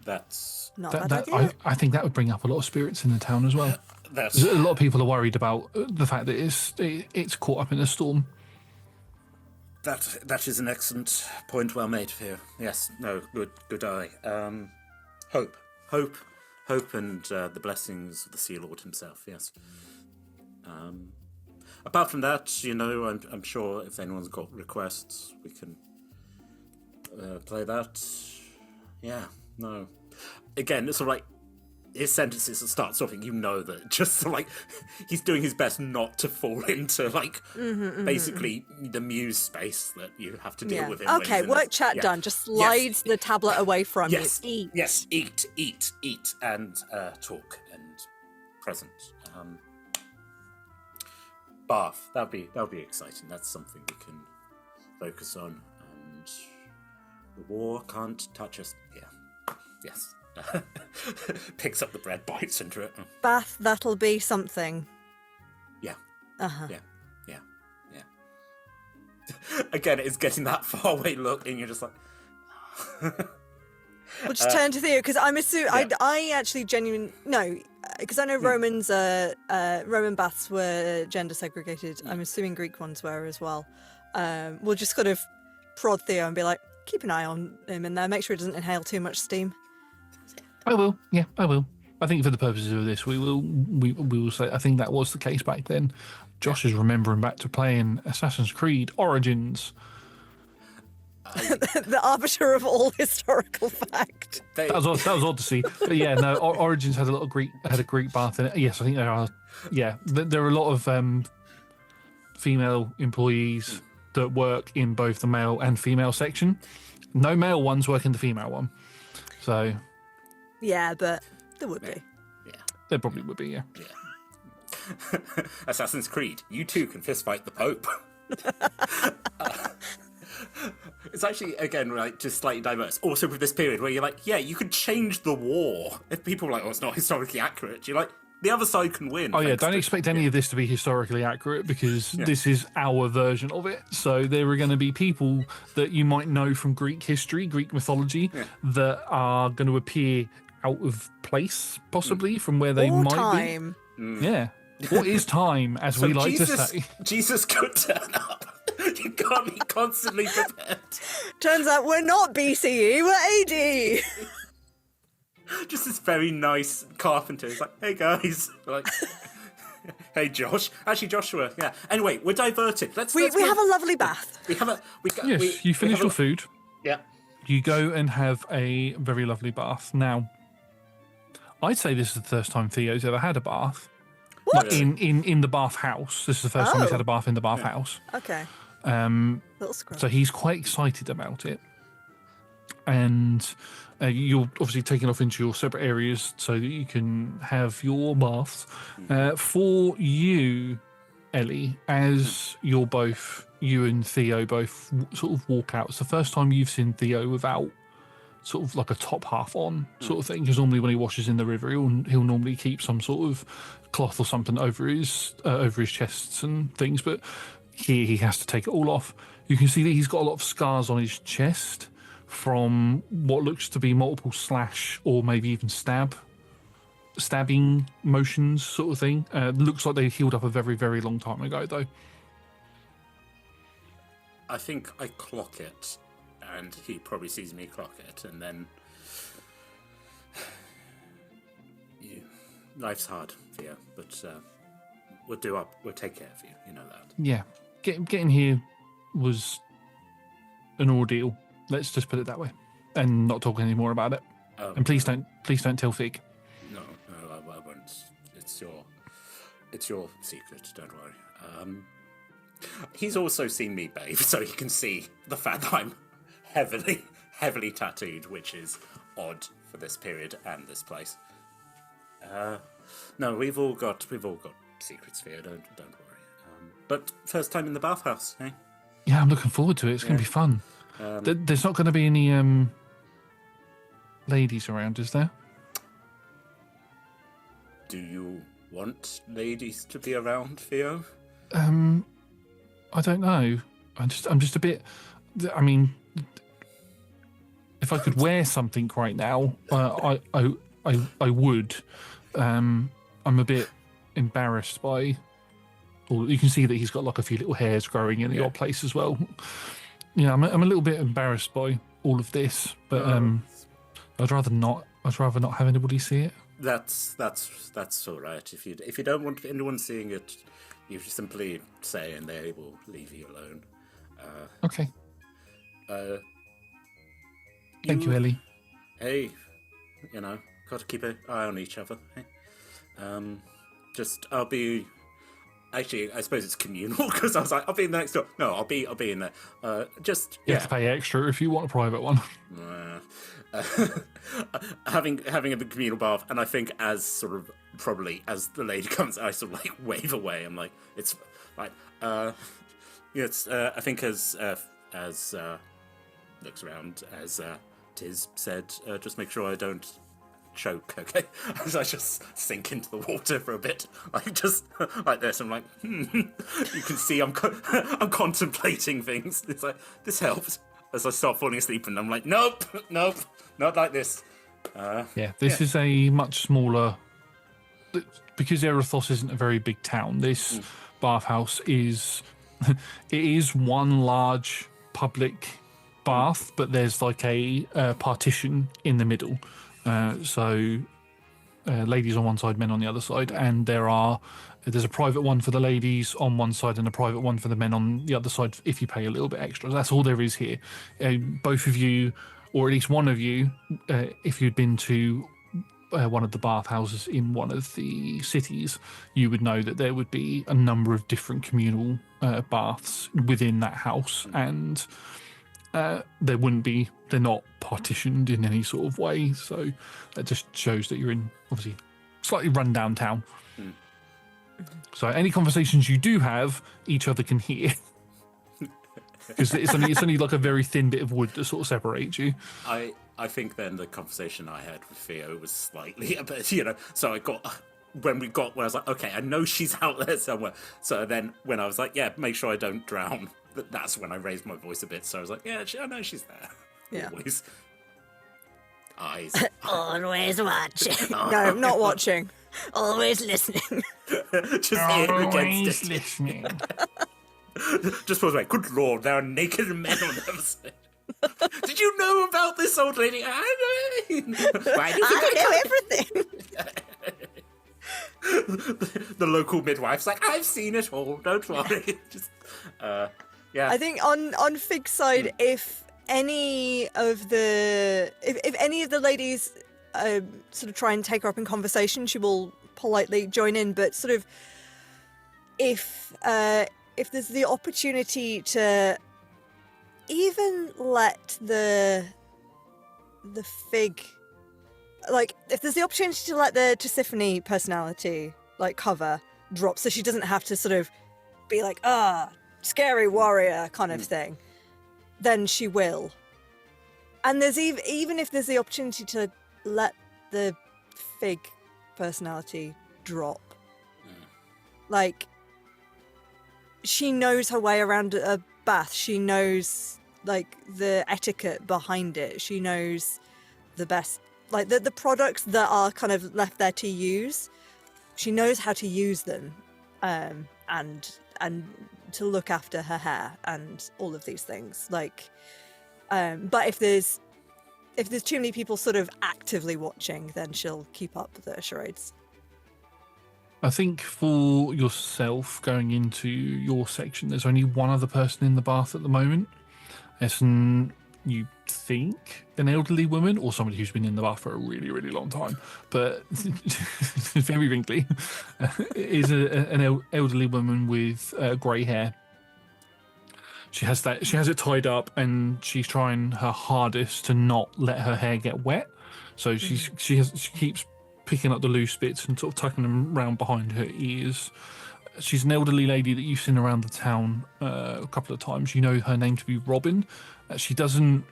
That's Not a bad idea. I think that would bring up a lot of spirits in the town as well. that's A lot of people are worried about the fact that it's caught up in a storm. that is an excellent point, well made here. Yes, no, good eye. Hope, and the blessings of the Sea Lord himself. Yes. Apart from that, I'm sure if anyone's got requests, we can play that. Yeah. No. Again, it's sort of like his sentences that start something. That just sort of like he's doing his best not to fall into like basically the muse space that you have to deal with. Okay, work chat done. Just slides the tablet away from Yes. you. Eat. Yes, eat, and talk and present. Bath. That'll be exciting. That's something we can focus on. And the war can't touch us. Yeah. Yes. Picks up the bread, bites into it. Bath, that'll be something. Yeah. Uh-huh. Yeah. Again, it's getting that far away look, and you're just like. We'll just turn to Theo, because I'm assuming I actually genuinely no, because I know Roman baths were gender segregated. I'm assuming Greek ones were as well. We'll just kind of prod Theo and be like, keep an eye on him in there, make sure he doesn't inhale too much steam. I will. Yeah, I will. I think for the purposes of this, we will say. I think that was the case back then. Josh is remembering back to playing Assassin's Creed Origins. The arbiter of all historical fact. That was Odyssey. But yeah, no, Origins had a Greek bath in it. Yes, I think there are. Yeah, there are a lot of female employees that work in both the male and female section. No male ones work in the female one. So. Yeah, but there would be. Yeah. There probably would be. Yeah. Assassin's Creed. You too can fistfight the Pope. It's actually, again, right, just slightly diverse. Also with this period where you're like, yeah, you could change the war. If people are like, oh, it's not historically accurate, you're like, the other side can win. Oh, yeah, don't expect any of this to be historically accurate because this is our version of it. So there are going to be people that you might know from Greek history, Greek mythology, that are going to appear out of place, possibly, from where they might time. Be. Yeah. What is time, as we like to say? Jesus could turn up. You can't be constantly prepared. Turns out we're not BCE, we're AD. Just this very nice carpenter. He's like, hey guys. Like, hey Josh. Actually, Joshua. Yeah. Anyway, we're diverted. We have a lovely bath. You finish your food. Yeah. You go and have a very lovely bath. Now, I'd say this is the first time Theo's ever had a bath. What? Like in the bath house. This is the first time he's had a bath in the bath house. Okay. Little scrub. So he's quite excited about it. And you're obviously taking off into your separate areas so that you can have your baths. For you, Ellie, as you and Theo both sort of walk out, it's the first time you've seen Theo without sort of like a top half on sort of thing, because normally when he washes in the river, he'll normally keep some sort of cloth or something over his chests and things, but here he has to take it all off. You can see that he's got a lot of scars on his chest from what looks to be multiple slash or maybe even stabbing motions sort of thing. Looks like they healed up a very, very long time ago, though. I think I clock it, and he probably sees me clock it, and then... Life's hard, Theo, but we'll take care of you, you know that. Yeah. Getting here was an ordeal. Let's just put it that way, and not talk any more about it. And please don't tell Fig. No, I won't. It's your secret. Don't worry. He's also seen me bathe, so he can see the fact that I'm heavily tattooed, which is odd for this period and this place. No, we've all got secrets, Theo. Don't worry. But first time in the bathhouse, eh? Yeah, I'm looking forward to it. It's going to be fun. There's not going to be any ladies around, is there? Do you want ladies to be around, Theo? I don't know. I'm just a bit. I mean, if I could wear something right now, I would. I'm a bit embarrassed by. You can see that he's got like a few little hairs growing in the odd place as well. Yeah, I'm a little bit embarrassed by all of this, but I'd rather not have anybody see it. That's all right. If you don't want anyone seeing it, you simply say, and they will leave you alone. Okay. Thank you, Ellie. Hey, got to keep an eye on each other. Hey? I'll be. Actually, I suppose it's communal because I was like, I'll be in the next door. No, I'll be in there. You have to pay extra if you want a private one. Having a big communal bath, and I think as sort of probably as the lady comes, I sort of like wave away. I'm like, it's like, it's. I think as looks around as Tiz said, just make sure I don't choke, okay? As I just sink into the water for a bit, like just like this. I'm like, You can see I'm contemplating things. It's like this helps. As I start falling asleep, and I'm like, nope, not like this. This is a much smaller. Because Erothos isn't a very big town. This bathhouse is. It is one large public bath, but there's like a partition in the middle. So ladies on one side, men on the other side, and there's a private one for the ladies on one side and a private one for the men on the other side if you pay a little bit extra. That's all there is here. Both of you, or at least one of you, if you'd been to one of the bathhouses in one of the cities, you would know that there would be a number of different communal baths within that house, and they're not partitioned in any sort of way, so that just shows that you're in obviously slightly run down town. So any conversations you do have, each other can hear, because it's only like a very thin bit of wood that sort of separates you. I think then the conversation I had with Theo was slightly a bit, so when I was like, okay, I know she's out there somewhere. So then when I was like, yeah, make sure I don't drown, that's when I raised my voice a bit. So I was like, yeah, I know she's there. Yeah. Always. Eyes. Always watching. No, not watching. Always listening. Just ear against it. Listening. Just was like, good lord, there are naked men on the other side. Did you know about this old lady? I know everything. The local midwife's like, I've seen it all, don't worry. Just, yeah. I think on Fig's side, if any of the ladies sort of try and take her up in conversation. She will politely join in, but sort of if there's the opportunity to even let the fig, like if there's the opportunity to let the Tisiphone personality like cover drop, so she doesn't have to sort of be like scary warrior kind of thing, then she will. And there's even if there's the opportunity to let the fig personality drop, like she knows her way around a bath. She knows like the etiquette behind it. She knows the best, like the products that are kind of left there to use. She knows how to use them, and to look after her hair and all of these things. Like, but if there's too many people sort of actively watching, then she'll keep up the charades. I think for yourself going into your section, there's only one other person in the bath at the moment. It's you think an elderly woman or somebody who's been in the bath for a really, really long time, but very wrinkly. Is an elderly woman with grey hair. She has it tied up, and she's trying her hardest to not let her hair get wet. So she keeps picking up the loose bits and sort of tucking them around behind her ears. She's an elderly lady that you've seen around the town a couple of times. You know her name to be Robin. She doesn't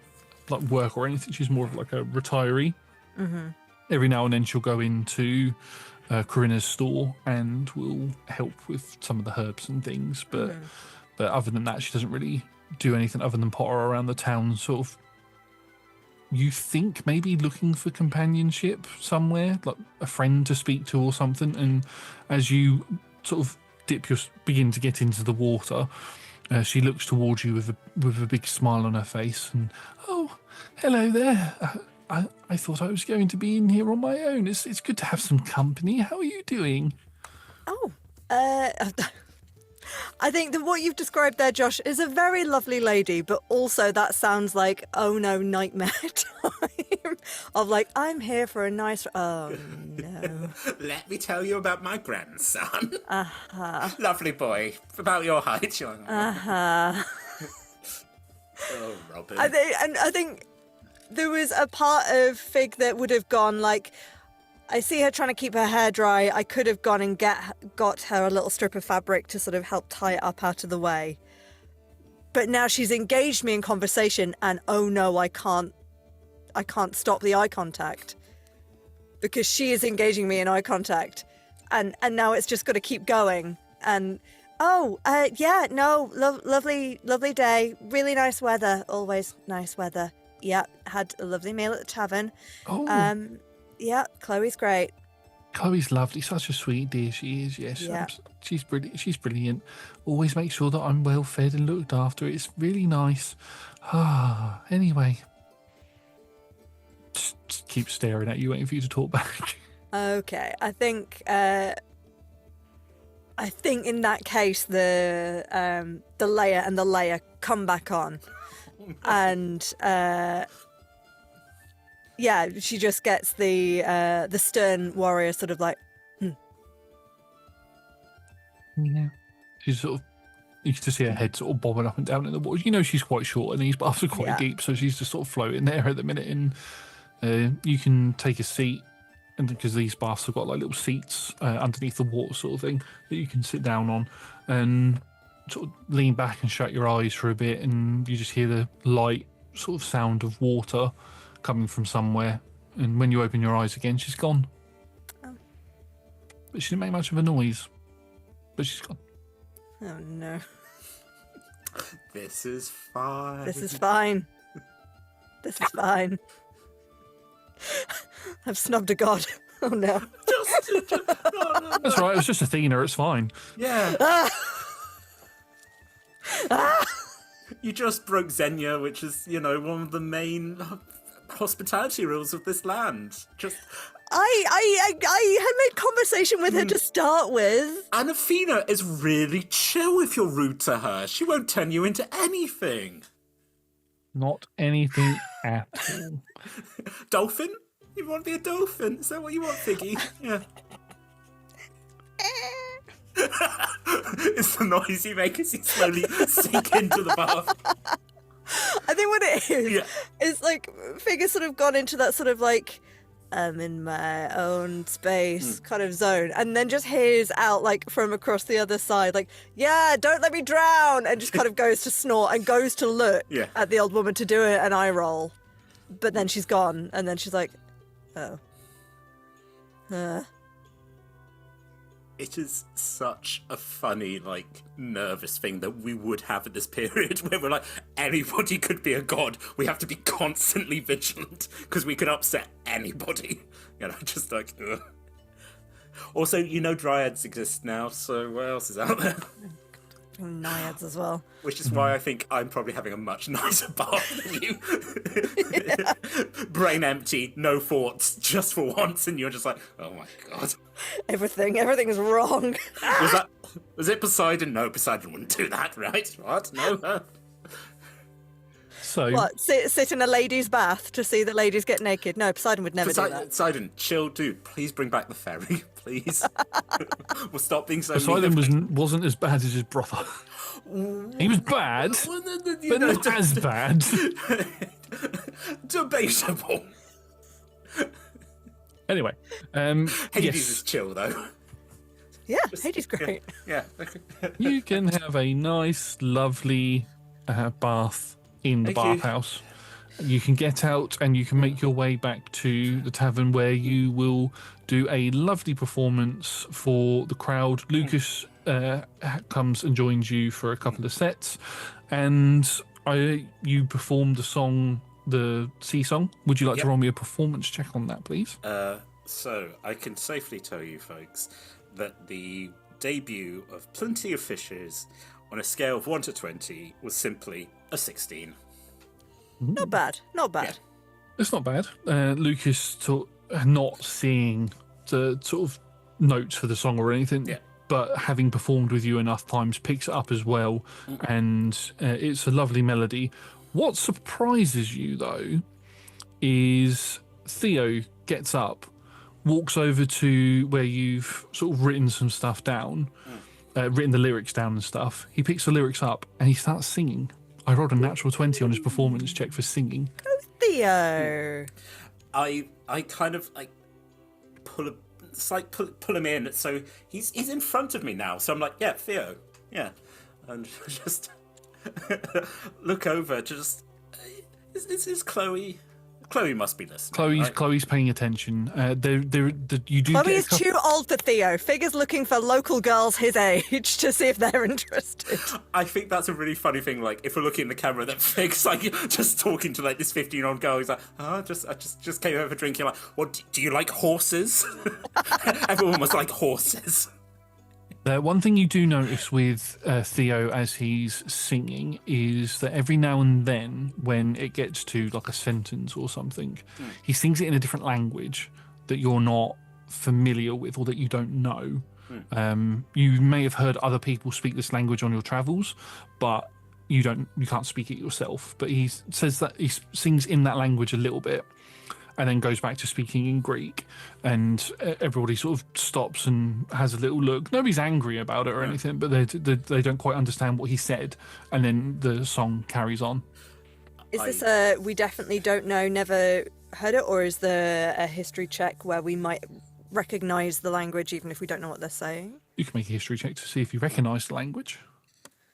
like work or anything. She's more of like a retiree. Mm-hmm. Every now and then she'll go into Corinna's store and will help with some of the herbs and things. But other than that, she doesn't really do anything other than potter around the town, sort of. You think maybe looking for companionship somewhere, like a friend to speak to or something. And as you sort of begin to get into the water, she looks towards you with a big smile on her face. And oh, hello there. I thought I was going to be in here on my own. It's good to have some company. How are you doing? Oh, I think that what you've described there, Josh, is a very lovely lady, but also that sounds like, oh no, nightmare time of like, I'm here for a nice, oh no. Let me tell you about my grandson. Lovely boy, about your height. Oh, Robin. I think there was a part of Fig that would have gone like, I see her trying to keep her hair dry. I could have gone and got her a little strip of fabric to sort of help tie it up out of the way. But now she's engaged me in conversation, and oh no, I can't stop the eye contact because she is engaging me in eye contact, and now it's just got to keep going. And lovely day, really nice weather, always nice weather. Yeah, had a lovely meal at the tavern. Oh. Yeah, Chloe's great. Chloe's lovely, such a sweet dear she is. Yes, yeah. She's brilliant. She's brilliant. Always make sure that I'm well fed and looked after. It's really nice. Anyway, just keep staring at you, waiting for you to talk back. Okay, I think in that case the layer and the layer come back on, and. Yeah, she just gets the stern warrior sort of like, Yeah. She's sort of, you can just see her head sort of bobbing up and down in the water. You know she's quite short and these baths are quite deep, so she's just sort of floating there at the minute. And you can take a seat, and because these baths have got like little seats underneath the water sort of thing that you can sit down on and sort of lean back and shut your eyes for a bit, and you just hear the light sort of sound of water coming from somewhere, and when you open your eyes again, she's gone. Oh. But she didn't make much of a noise. But she's gone. Oh no. This is fine. This is fine. This is fine. I've snubbed a god. Oh no. No. That's right, it was just Athena, it's fine. Yeah. You just broke Xenia, which is, one of the main hospitality rules of this land. Just I had made conversation with her to start with. And Athena is really chill if you're rude to her. She won't turn you into anything. Not anything at all. Dolphin? You want to be a dolphin? Is that what you want, Figgy? Yeah. It's the noise you make as you slowly sink into the bath. I think what it is, Yeah. is like Fig has sort of gone into that sort of like, I'm in my own space kind of zone, and then just hears out like from across the other side, like, yeah, don't let me drown, and just kind of goes to snort and goes to look at the old woman to do an eye roll. But then she's gone, and then she's like, oh. It is such a funny, like, nervous thing that we would have at this period where we're like, anybody could be a god. We have to be constantly vigilant because we could upset anybody. You know, just like, ugh. Also, you know, dryads exist now, so what else is out there? Naiads as well. Which is why I think I'm probably having a much nicer bath than you. Brain empty, no thoughts, just for once, and you're just like, oh my god. Everything is wrong. Was it Poseidon? No, Poseidon wouldn't do that, right? What? No. So What, sit in a lady's bath to see the ladies get naked? No, Poseidon would never do that. Poseidon, chill, dude. Please bring back the ferry, please. We'll stop being so Poseidon mean. wasn't as bad as his brother. He was bad, You but know, not as bad. Debatable. Anyway, Hades yes, is chill, though. Yeah, Hades great. Yeah. you can have a nice, lovely bath in the Thank you. bathhouse. You can get out and you can make your way back to the tavern where you will do a lovely performance for the crowd. Lucas comes and joins you for a couple of sets, and you performed the song, the sea song. Would you like to roll me a performance check on that, please? So, I can safely tell you, folks, that the debut of Plenty of Fishes on a scale of 1 to 20 was simply a 16. Not bad. It's not bad. Lucas, not seeing the sort of notes for the song or anything, but having performed with you enough times, picks it up as well, and it's a lovely melody. What surprises you, though, is Theo gets up, walks over to where you've sort of written some stuff down, written the lyrics down and stuff. He picks the lyrics up and he starts singing. I rolled a natural 20 on his performance check for singing. Oh, Theo. I kind of like pull him in, so he's in front of me now. So I'm like, yeah, Theo, yeah, and just look over. Just is Chloe? Chloe must be listening. Chloe's paying attention. You do. Chloe is too old for Theo. Figure's looking for local girls his age to see if they're interested. I think that's a really funny thing. Like, if we're looking at the camera, that Fig's like just talking to like this 15-year-old girl. He's like, I just came over drinking. Like, well, do you like horses? Everyone was like horses. One thing you do notice with Theo as he's singing is that every now and then, when it gets to like a sentence or something, he sings it in a different language that you're not familiar with or that you don't know. You may have heard other people speak this language on your travels, but you can't speak it yourself. But he says that he sings in that language a little bit, and then goes back to speaking in Greek, and everybody sort of stops and has a little look. Nobody's angry about it or anything, but they don't quite understand what he said, and then the song carries on. Is this a we definitely don't know, never heard it, or is there a history check where we might recognise the language even if we don't know what they're saying? You can make a history check to see if you recognise the language.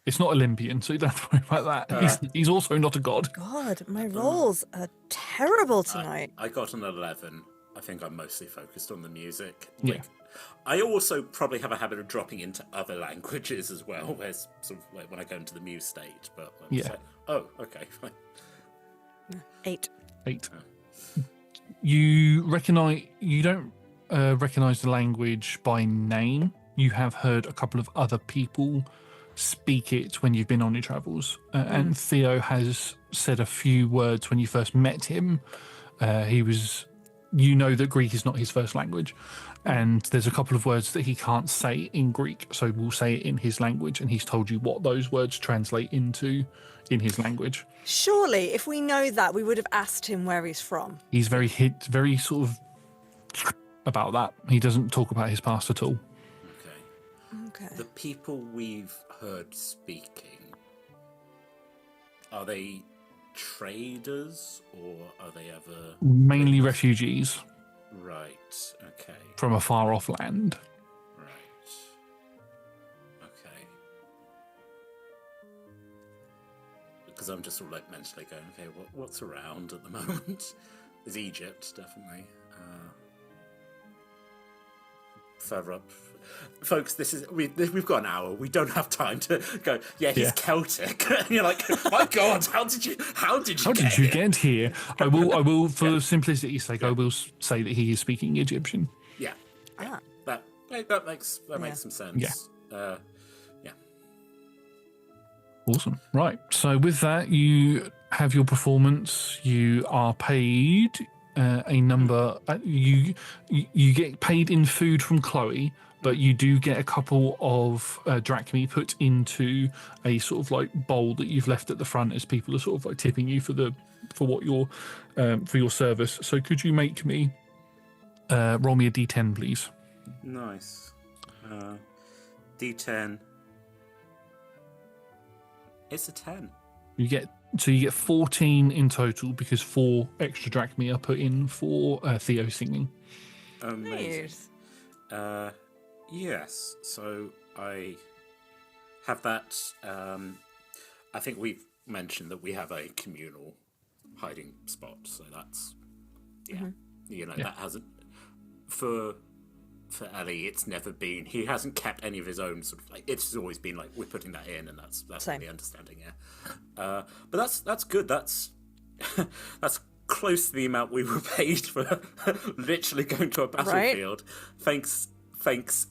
It's not Olympian, so you don't have to worry about that. He's also not a god. God, my rolls are terrible tonight. I got an 11. I think I'm mostly focused on the music. Yeah. Like, I also probably have a habit of dropping into other languages as well, whereas sort of like when I go into the muse state. But I'm just like, oh, okay, fine. 8. You don't recognise the language by name. You have heard a couple of other people speak it when you've been on your travels, and Theo has said a few words when you first met him. He was you know that Greek is not his first language, and there's a couple of words that he can't say in Greek, so we'll say it in his language, and he's told you what those words translate into in his language. Surely, if we know that, we would have asked him where he's from. He's very sort of about that. He doesn't talk about his past at all. Okay. The people we've heard speaking, are they traders or are they ever... Mainly refugees. Right, okay. From a far off land. Right. Okay. Because I'm just sort of like mentally going, okay, what's around at the moment? There's Egypt, definitely. Further up, folks. We've got an hour. We don't have time to go. Yeah, he's Celtic. And you're like, my God, how did you get here? I will, for simplicity's sake, I will say that he is speaking Egyptian. Yeah. That makes some sense. Yeah. Awesome. Right. So with that, you have your performance. You are paid a number. You get paid in food from Chloe, but you do get a couple of drachmi put into a sort of like bowl that you've left at the front as people are sort of like tipping you for your service. So could you make me roll me a D10, please? Nice. D10. It's a 10. You get 14 in total because 4 extra drachmi are put in for Theo singing. Amazing. Nice. Yes. So I have that. I think we've mentioned that we have a communal hiding spot. So that's that hasn't for Ellie. It's never been. He hasn't kept any of his own sort of like. It's always been like we're putting that in, and that's the understanding. Yeah. But that's good. That's close to the amount we were paid for literally going to a battlefield. Right? Thanks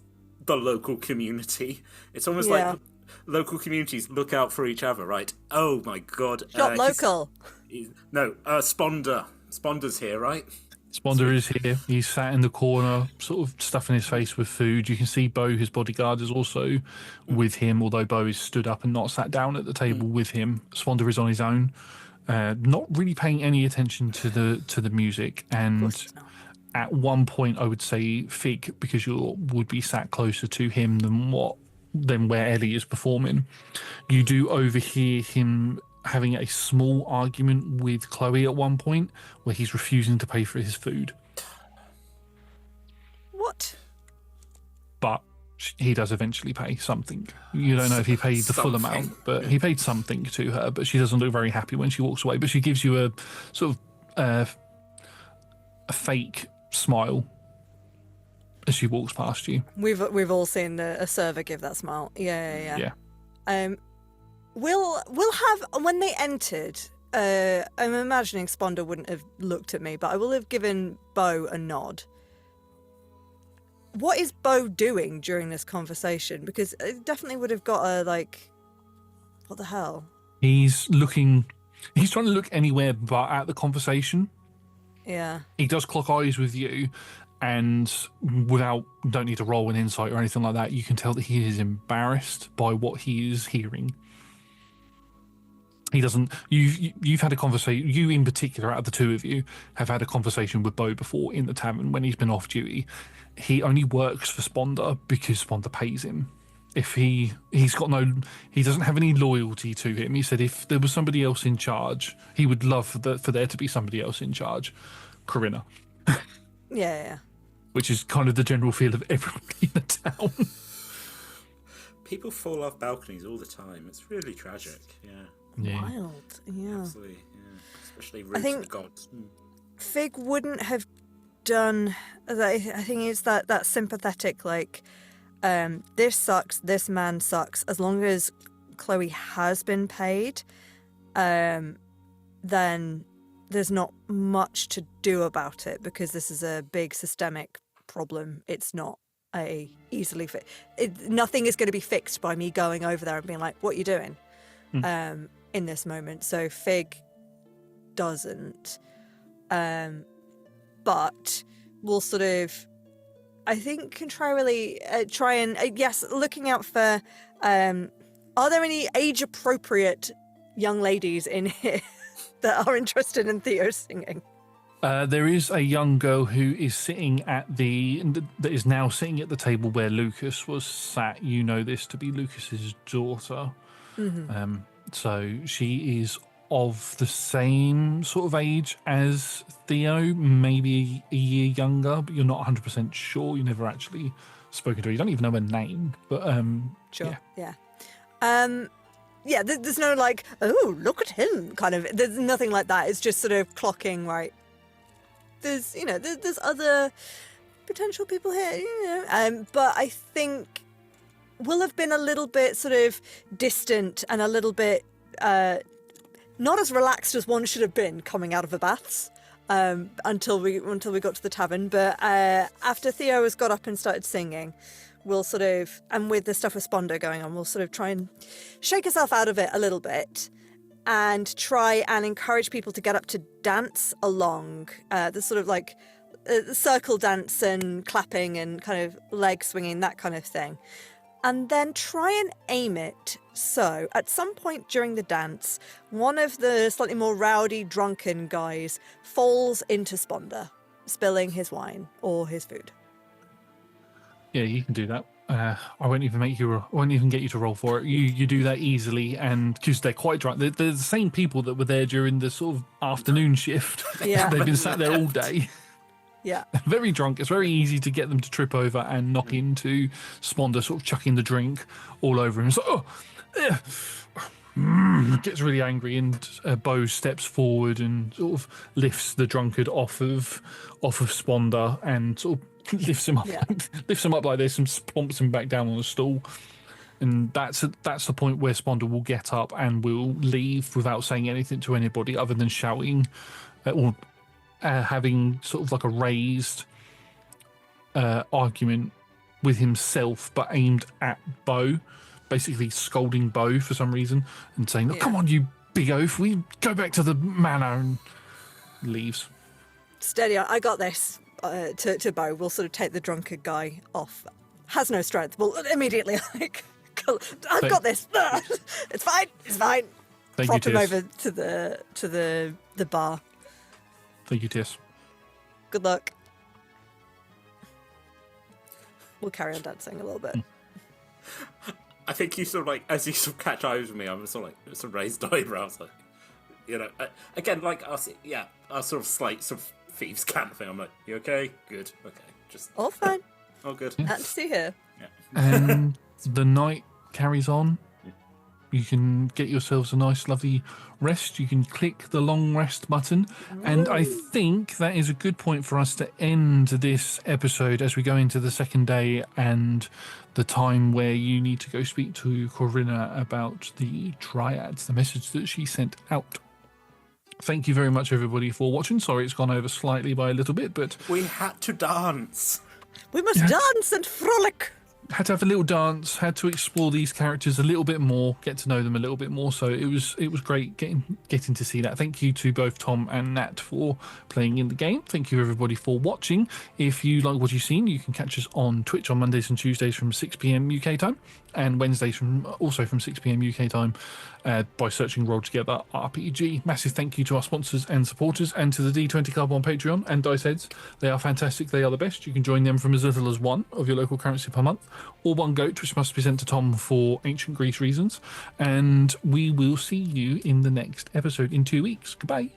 the local community. It's almost like local communities look out for each other, right? Oh my God. Not local. Sponder's here, right? Sponder is here. He's sat in the corner, sort of stuffing his face with food. You can see Bo, his bodyguard, is also with him, although Bo is stood up and not sat down at the table with him. Sponder is on his own, not really paying any attention to the music. And at one point, I would say Fig, because you would be sat closer to him than where Ellie is performing. You do overhear him having a small argument with Chloe at one point where he's refusing to pay for his food. What? But he does eventually pay something. You don't know if he paid the full amount, but he paid something to her, but she doesn't look very happy when she walks away. But she gives you a sort of a fake smile as she walks past you. We've all seen a server give that smile. Yeah. We'll have, when they entered, I'm imagining Sponder wouldn't have looked at me, but I will have given Bo a nod. What is Bo doing during this conversation? Because it definitely would have got a, like, what the hell? He's trying to look anywhere but at the conversation. Yeah. He does clock eyes with you, and don't need to roll an insight or anything like that, you can tell that he is embarrassed by what he is hearing. He doesn't. You've had a conversation. You in particular, out of the two of you, have had a conversation with Bo before in the tavern when he's been off duty. He only works for Sponder because Sponder pays him. If he doesn't have any loyalty to him. He said if there was somebody else in charge, he would love for there to be somebody else in charge. Corinna. Yeah. Which is kind of the general feel of everybody in the town. People fall off balconies all the time. It's really tragic. Yeah. Wild, yeah. Absolutely, yeah. Especially rude to the gods. Fig wouldn't have done. I think it's that sympathetic, like, this sucks, this man sucks. As long as Chloe has been paid, then there's not much to do about it because this is a big systemic problem. It's not easily nothing is going to be fixed by me going over there and being like, "What are you doing?" In this moment. So Fig doesn't. but we'll sort of, I think, contrarily try and, yes, looking out for, are there any age-appropriate young ladies in here that are interested in Theo singing? There is a young girl who is sitting that is now sitting at the table where Lucas was sat. You know this to be Lucas's daughter. So she is of the same sort of age as Theo, maybe a year younger, but you're not 100% sure. You never actually spoken to her. You don't even know her name, but Sure. Yeah. There's no like, oh, look at him kind of. There's nothing like that. It's just sort of clocking, right? There's, there's other potential people here, but I think will have been a little bit sort of distant and a little bit not as relaxed as one should have been coming out of the baths until we got to the tavern. But after Theo has got up and started singing, we'll sort of, and with the stuff with Spondo going on, we'll sort of try and shake herself out of it a little bit and try and encourage people to get up to dance along. The sort of like circle dance and clapping and kind of leg swinging, that kind of thing. And then try and aim it so at some point during the dance, one of the slightly more rowdy, drunken guys falls into Sponder, spilling his wine or his food. Yeah, you can do that. I won't even get you to roll for it. You do that easily, and because they're quite drunk. They're the same people that were there during the sort of afternoon shift. Yeah. They've been sat there all day. Yeah. Very drunk. It's very easy to get them to trip over and knock into Sponder, sort of chucking the drink all over him. It's like, gets really angry, and Bo steps forward and sort of lifts the drunkard off of Sponder and sort of lifts him up like this and plumps him back down on the stool. And that's the point where Sponder will get up and will leave without saying anything to anybody other than shouting or having sort of like a raised argument with himself, but aimed at Bo, basically scolding Bo for some reason and saying, "Come on, you big oaf, we go back to the manor," and leaves. Steady on, I got this. To Bo, we'll sort of take the drunkard guy off. Has no strength. We'll immediately like, I've got this. It's fine. It's fine. Prop him over to the bar. Thank you, Tiss. Good luck. We'll carry on dancing a little bit. I think you sort of like, as you sort of catch eyes with me, I'm sort of like some raised eyebrows, like, again, like our sort of slight sort of thieves camp thing. I'm like, you okay? Good. Okay. Just all fine. All good. Glad to see here. Yeah. And the night carries on. You can get yourselves a nice, lovely rest. You can click the long rest button. Ooh. And I think that is a good point for us to end this episode as we go into the second day and the time where you need to go speak to Corinna about the Dryads, the message that she sent out. Thank you very much, everybody, for watching. Sorry it's gone over slightly by a little bit, but we had to dance. We must dance and frolic. Had to have a little dance, had to explore these characters a little bit more, get to know them a little bit more. So it was great getting to see that. Thank you to both Tom and Nat for playing in the game. Thank you everybody for watching. If you like what you've seen, you can catch us on Twitch on Mondays and Tuesdays from 6 p.m. UK time, and Wednesdays from 6 p.m. UK time by searching Roll Together RPG. Massive thank you to our sponsors and supporters, and to the D20 Club on Patreon and Dice Heads. They are fantastic. They are the best. You can join them from as little as one of your local currency per month, or one goat, which must be sent to Tom for ancient Greece reasons. And we will see you in the next episode in 2 weeks. Goodbye.